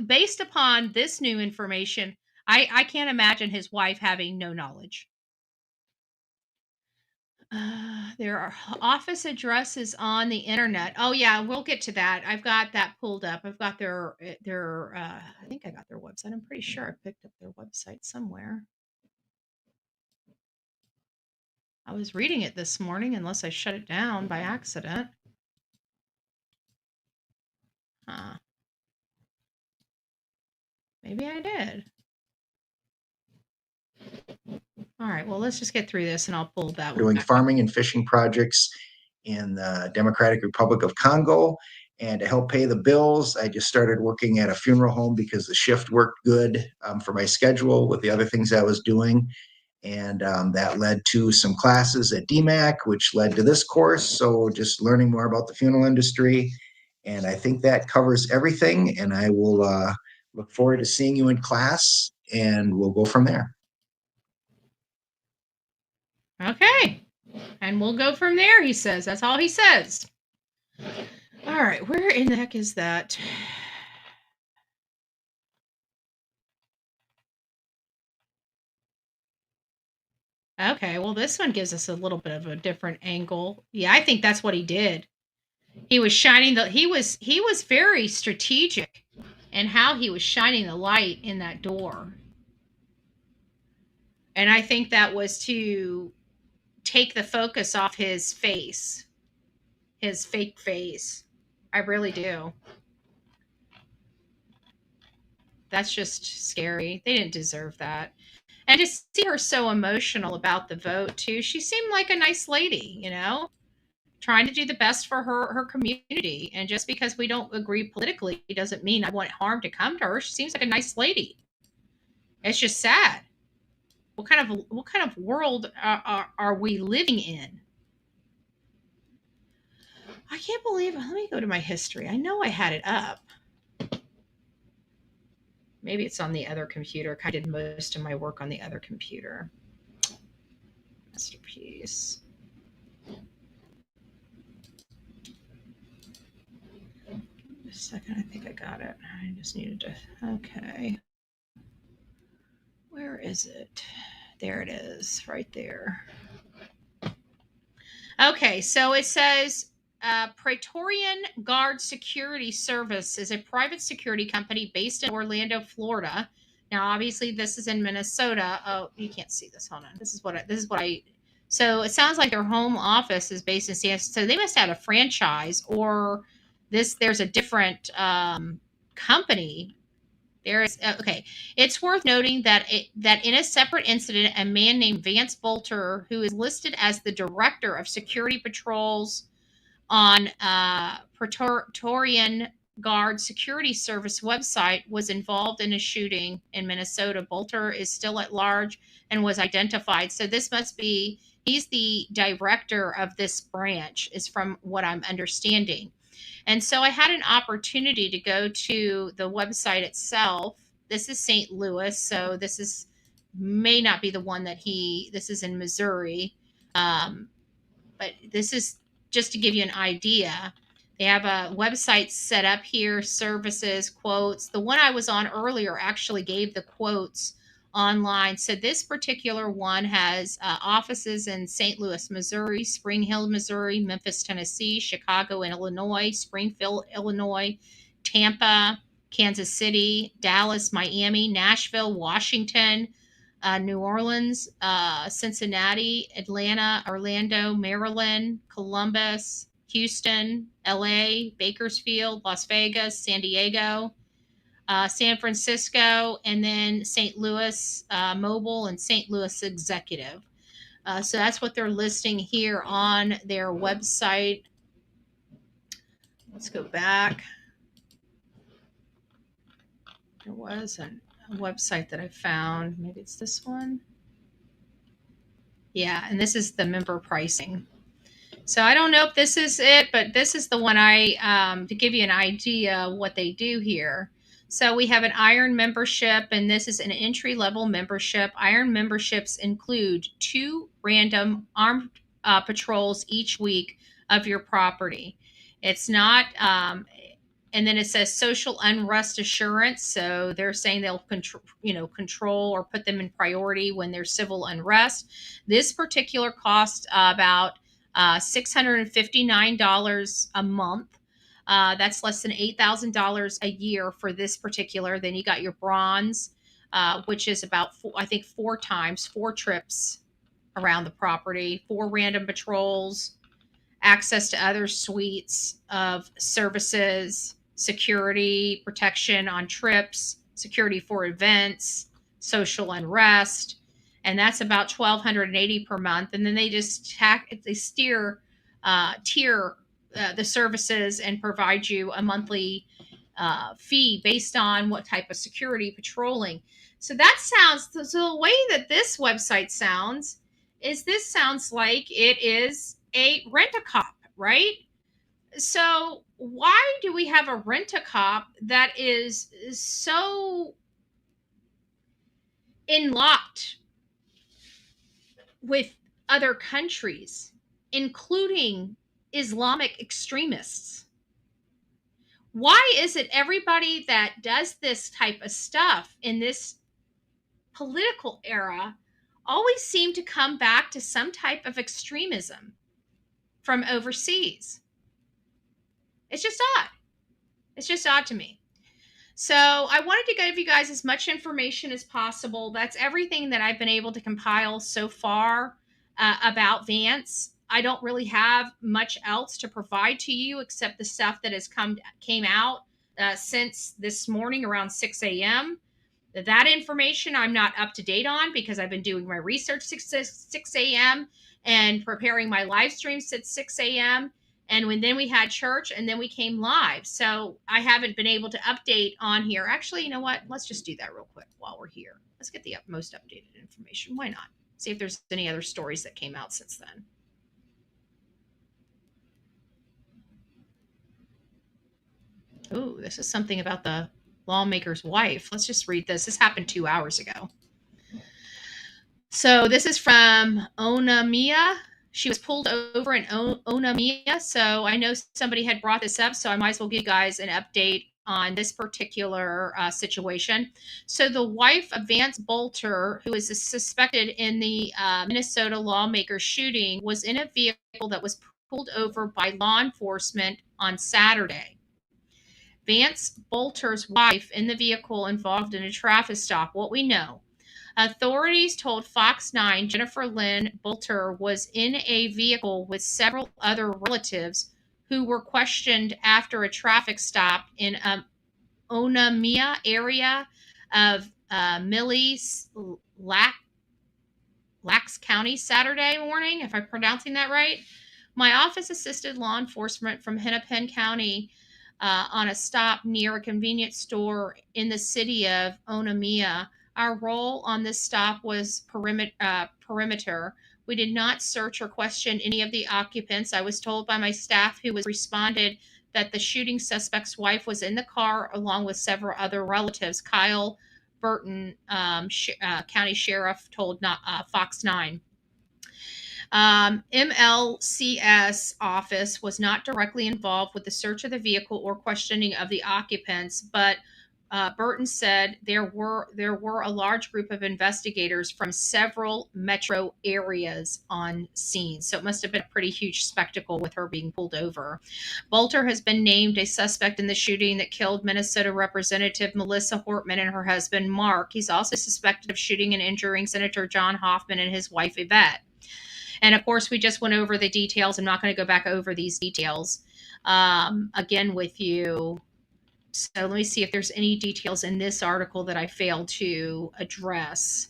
Based upon this new information, I can't imagine his wife having no knowledge. Their office address is on the internet. Oh yeah, we'll get to that. I've got that pulled up. I've got their I think I got their website. I'm pretty sure I picked up their website somewhere. I was reading it this morning, unless I shut it down by accident. Maybe I did. All right, well, let's just get through this and I'll pull that one. doing farming and fishing projects in the Democratic Republic of Congo. And to help pay the bills, I just started working at a funeral home because the shift worked good for my schedule with the other things I was doing. And that led to some classes at DMAC, which led to this course. So just learning more about the funeral industry. And I think that covers everything. And I will look forward to seeing you in class and we'll go from there. Okay. And we'll go from there, he says. That's all he says. All right, where in the heck is that? Okay, well, this one gives us a little bit of a different angle. Yeah, I think that's what he did. He was shining he was very strategic in how he was shining the light in that door. And I think that was to take the focus off his face, his fake face. I really do. That's just scary. They didn't deserve that. And to see her so emotional about the vote, too, she seemed like a nice lady, trying to do the best for her community. And just because we don't agree politically doesn't mean I want harm to come to her. She seems like a nice lady. It's just sad. What kind of world are we living in? I can't believe. Let me go to my history. I know I had it up. Maybe it's on the other computer. I did most of my work on the other computer. Masterpiece. Just a second. I think I got it. I just needed to. Okay. Where is it? There it is, right there. Okay, so it says Praetorian Guard Security Service is a private security company based in Orlando, Florida. Now, obviously, this is in Minnesota. Oh, you can't see this. Hold on. This is what I. So it sounds like their home office is based in San Francisco. So they must have a franchise, or there's a different company. There is okay. It's worth noting that in a separate incident, a man named Vance Boelter, who is listed as the director of security patrols on Praetorian Guard Security Service website, was involved in a shooting in Minnesota. Boelter is still at large and was identified. So this must be he's the director of this branch, is from what I'm understanding. And so I had an opportunity to go to the website itself. This is St. Louis, so this may not be the one this is in Missouri. But this is just to give you an idea. They have a website set up here, services, quotes. The one I was on earlier actually gave the quotes online. So this particular one has offices in St. Louis, Missouri, Spring Hill, Missouri, Memphis, Tennessee, Chicago, and Illinois, Springfield, Illinois, Tampa, Kansas City, Dallas, Miami, Nashville, Washington, New Orleans, Cincinnati, Atlanta, Orlando, Maryland, Columbus, Houston, LA, Bakersfield, Las Vegas, San Diego, San Francisco, and then St. Louis Mobile and St. Louis Executive. So that's what they're listing here on their website. Let's go back. There was a website that I found. Maybe it's this one. Yeah, and this is the member pricing. So I don't know if this is it, but this is the one to give you an idea of what they do here. So we have an Iron membership, and this is an entry-level membership. Iron memberships include 2 random armed patrols each week of your property. It's not, and then it says social unrest assurance. So they're saying they'll control or put them in priority when there's civil unrest. This particular costs about $659 a month. That's less than $8,000 a year for this particular. Then you got your bronze, which is about 4 times, 4 trips around the property, 4 random patrols, access to other suites of services, security, protection on trips, security for events, social unrest, and that's about $1,280 per month. And then they just tier the services and provide you a monthly fee based on what type of security patrolling. So that sounds, so the way that this website sounds is this sounds like it is a rent-a-cop, right? So why do we have a rent-a-cop that is so locked with other countries, including Islamic extremists? Why is it everybody that does this type of stuff in this political era always seem to come back to some type of extremism from overseas? It's just odd. It's just odd to me. So I wanted to give you guys as much information as possible. That's everything that I've been able to compile so far about Vance. I don't really have much else to provide to you except the stuff that has came out since this morning around 6 a.m. That information I'm not up to date on because I've been doing my research 6 a.m. and preparing my live streams at 6 a.m. And then we had church and then we came live. So I haven't been able to update on here. Actually, you know what? Let's just do that real quick while we're here. Let's get the most updated information. Why not? See if there's any other stories that came out since then. Oh, this is something about the lawmaker's wife. Let's just read this. This happened 2 hours ago. So this is from Onamia. She was pulled over in Onamia. So I know somebody had brought this up, so I might as well give you guys an update on this particular situation. So the wife of Vance Boelter, who is suspected in the Minnesota Lawmakers shooting, was in a vehicle that was pulled over by law enforcement on Saturday. Vance Boelter's wife in the vehicle involved in a traffic stop. What we know. Authorities told Fox 9 Jennifer Lynn Boelter was in a vehicle with several other relatives who were questioned after a traffic stop in Onamia area of Lax County Saturday morning, if I'm pronouncing that right. My office assisted law enforcement from Hennepin County on a stop near a convenience store in the city of Onamia. Our role on this stop was perimeter. We did not search or question any of the occupants. I was told by my staff who was responded that the shooting suspect's wife was in the car along with several other relatives. Kyle Burton, county sheriff, told Fox 9. MLCS office was not directly involved with the search of the vehicle or questioning of the occupants, but Burton said there were a large group of investigators from several metro areas on scene. So it must have been a pretty huge spectacle with her being pulled over. Boelter has been named a suspect in the shooting that killed Minnesota Representative Melissa Hortman and her husband Mark. He's also suspected of shooting and injuring Senator John Hoffman and his wife Yvette. And of course, we just went over the details. I'm not going to go back over these details again with you. So let me see if there's any details in this article that I failed to address.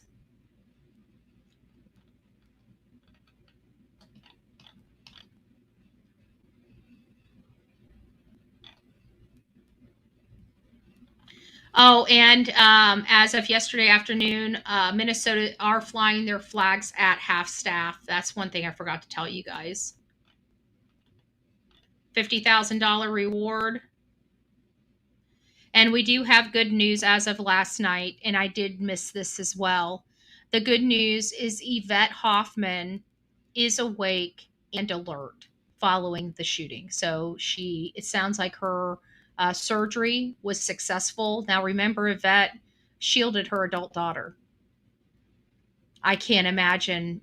Oh, and as of yesterday afternoon, Minnesota are flying their flags at half staff. That's one thing I forgot to tell you guys. $50,000 reward. And we do have good news as of last night, and I did miss this as well. The good news is Yvette Hoffman is awake and alert following the shooting. So it sounds like her surgery was successful. Now remember, Yvette shielded her adult daughter. I can't imagine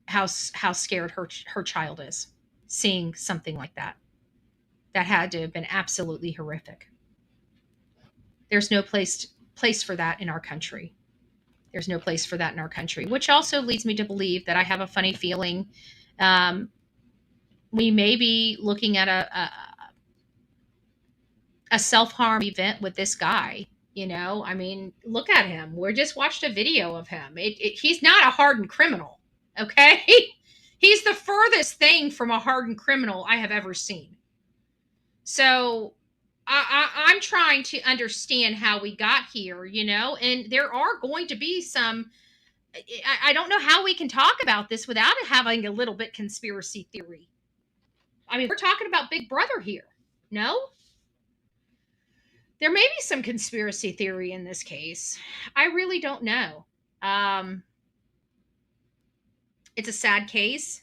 how scared her child is seeing something like that. That had to have been absolutely horrific. There's no place for that in our country. There's no place for that in our country, which also leads me to believe that I have a funny feeling we may be looking at a self-harm event with this guy. You know, I mean, look at him. We just watched a video of him. He's not a hardened criminal, okay? He's the furthest thing from a hardened criminal I have ever seen. So I'm trying to understand how we got here, you know, and there are going to be some. I don't know how we can talk about this without having a little bit conspiracy theory. I mean, we're talking about Big Brother here. No? There may be some conspiracy theory in this case. I really don't know. It's a sad case.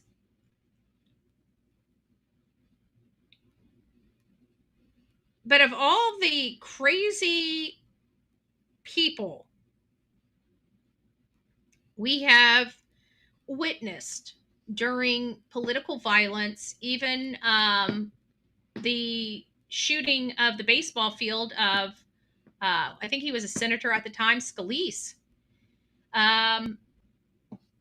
But of all the crazy people we have witnessed during political violence, even the shooting of the baseball field of, I think he was a senator at the time, Scalise. I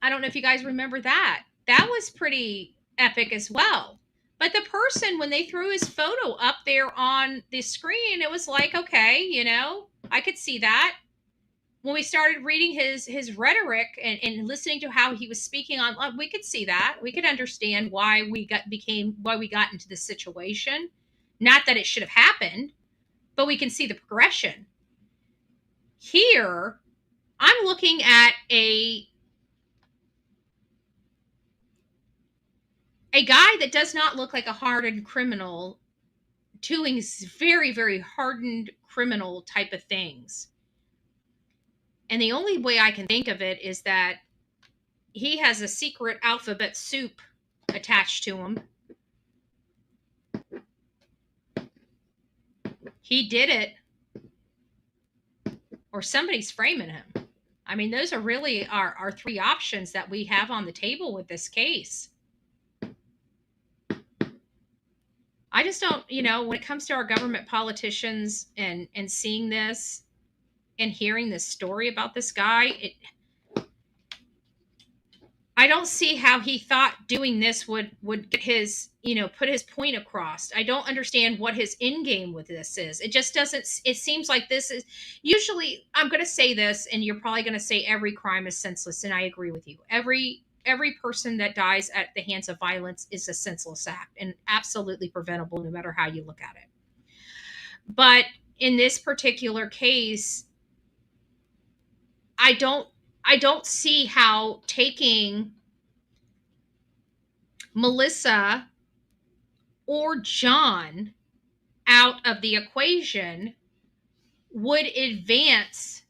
don't know if you guys remember that. That was pretty epic as well. But the person, when they threw his photo up there on the screen, it was like, okay, you know, I could see that. When we started reading his rhetoric and listening to how he was speaking on, we could see that. We could understand why we got into this situation. Not that it should have happened, but we can see the progression. Here, I'm looking at a guy that does not look like a hardened criminal doing very, very hardened criminal type of things. And the only way I can think of it is that he has a secret alphabet soup attached to him. He did it, or somebody's framing him. I mean, those are really our three options that we have on the table with this case. I just don't, you know, when it comes to our government politicians and seeing this and hearing this story about this guy, I don't see how he thought doing this would get his, you know, put his point across. I don't understand what his end game with this is. It just doesn't, it seems like this is, usually, I'm going to say this, and you're probably going to say every crime is senseless, and I agree with you. Every person that dies at the hands of violence is a senseless act and absolutely preventable no matter how you look at it. But in this particular case, I don't see how taking Melissa or John out of the equation would advance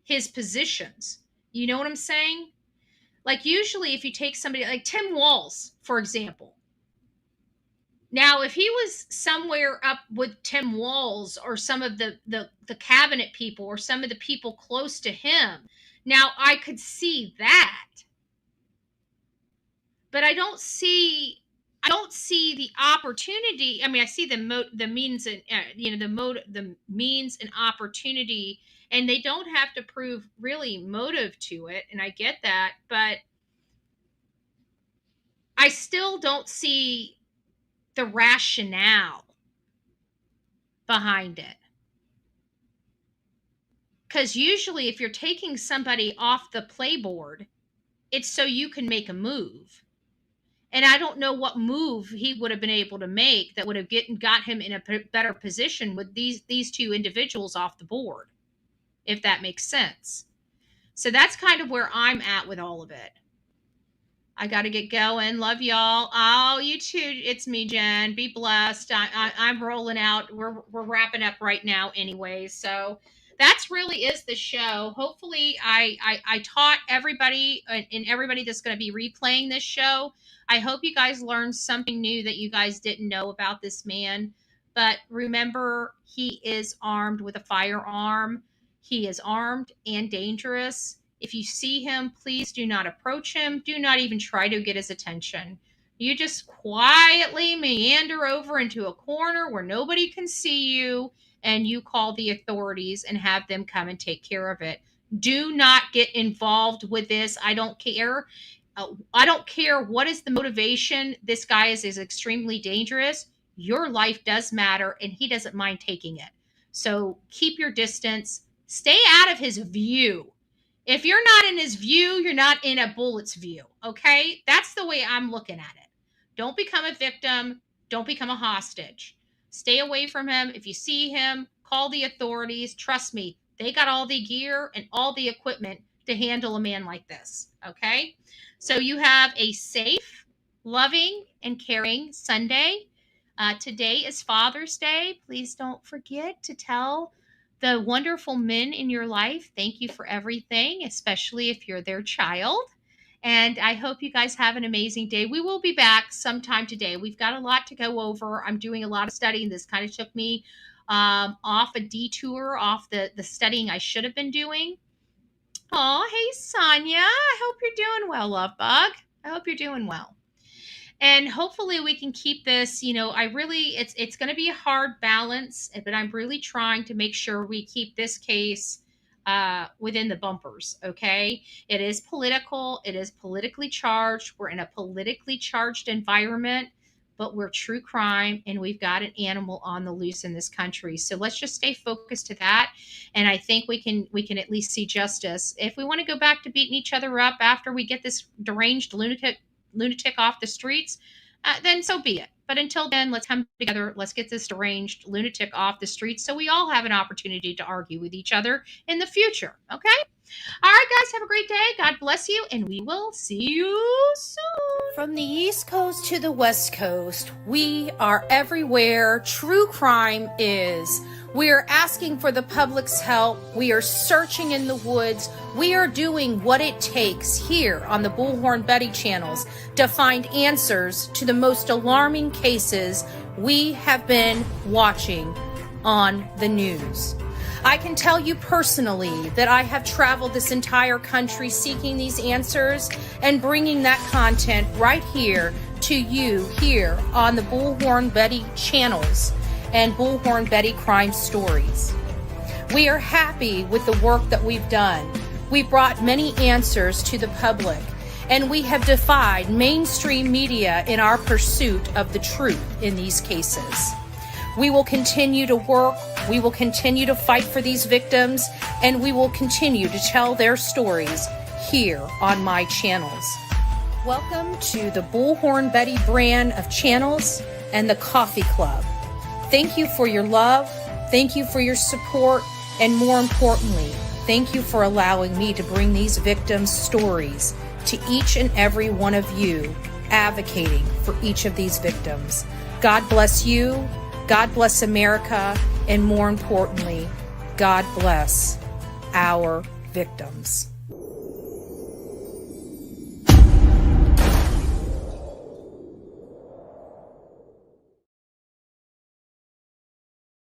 his positions. You know what I'm saying? Like usually if you take somebody like Tim Walz, for example, Now, if he was somewhere up with Tim Walz or some of the cabinet people or some of the people close to him, now I could see that. But I don't see the opportunity. I mean, I see the means and the means and opportunity, and they don't have to prove really motive to it, and I get that, but I still don't see the rationale behind it. Because usually if you're taking somebody off the playboard, it's so you can make a move. And I don't know what move he would have been able to make that would have got him in a better position with these two individuals off the board, if that makes sense. So that's kind of where I'm at with all of it. I got to get going. Love y'all. Oh, you too. It's me, Jen. Be blessed. I'm rolling out. We're wrapping up right now anyway. So that's really is the show. Hopefully I taught everybody and everybody that's going to be replaying this show. I hope you guys learned something new that you guys didn't know about this man. But remember, he is armed with a firearm. He is armed and dangerous. If you see him, please do not approach him. Do not even try to get his attention. You just quietly meander over into a corner where nobody can see you, and you call the authorities and have them come and take care of it. Do not get involved with this. I don't care. I don't care what is the motivation. This guy is extremely dangerous. Your life does matter, and he doesn't mind taking it. So keep your distance. Stay out of his view. If you're not in his view, you're not in a bullet's view, okay? That's the way I'm looking at it. Don't become a victim. Don't become a hostage. Stay away from him. If you see him, call the authorities. Trust me, they got all the gear and all the equipment to handle a man like this, okay? So you have a safe, loving, and caring Sunday. Today is Father's Day. Please don't forget to tell the wonderful men in your life, thank you for everything, especially if you're their child. And I hope you guys have an amazing day. We will be back sometime today. We've got a lot to go over. I'm doing a lot of studying. This kind of took me off a detour, off the studying I should have been doing. Oh, hey, Sonia. I hope you're doing well, love bug. I hope you're doing well. And hopefully we can keep this, it's going to be a hard balance, but I'm really trying to make sure we keep this case within the bumpers, okay? It is political. It is politically charged. We're in a politically charged environment, but we're true crime, and we've got an animal on the loose in this country. So let's just stay focused to that, and I think we can at least see justice. If we want to go back to beating each other up after we get this deranged lunatic off the streets, then so be it. But until then, let's come together. Let's get this deranged lunatic off the streets so we all have an opportunity to argue with each other in the future. Okay? All right, guys, have a great day. God bless you, and we will see you soon. From the East Coast to the West Coast, we are everywhere true crime is. We are asking for the public's help. We are searching in the woods. We are doing what it takes here on the Bullhorn Betty channels to find answers to the most alarming cases we have been watching on the news. I can tell you personally that I have traveled this entire country seeking these answers and bringing that content right here to you here on the Bullhorn Betty channels and Bullhorn Betty Crime Stories. We are happy with the work that we've done. We brought many answers to the public, and we have defied mainstream media in our pursuit of the truth in these cases. We will continue to work, we will continue to fight for these victims, and we will continue to tell their stories here on my channels. Welcome to the Bullhorn Betty brand of channels and the Coffee Club. Thank you for your love, thank you for your support, and more importantly, thank you for allowing me to bring these victims' stories to each and every one of you, advocating for each of these victims. God bless you, God bless America, and more importantly, God bless our victims.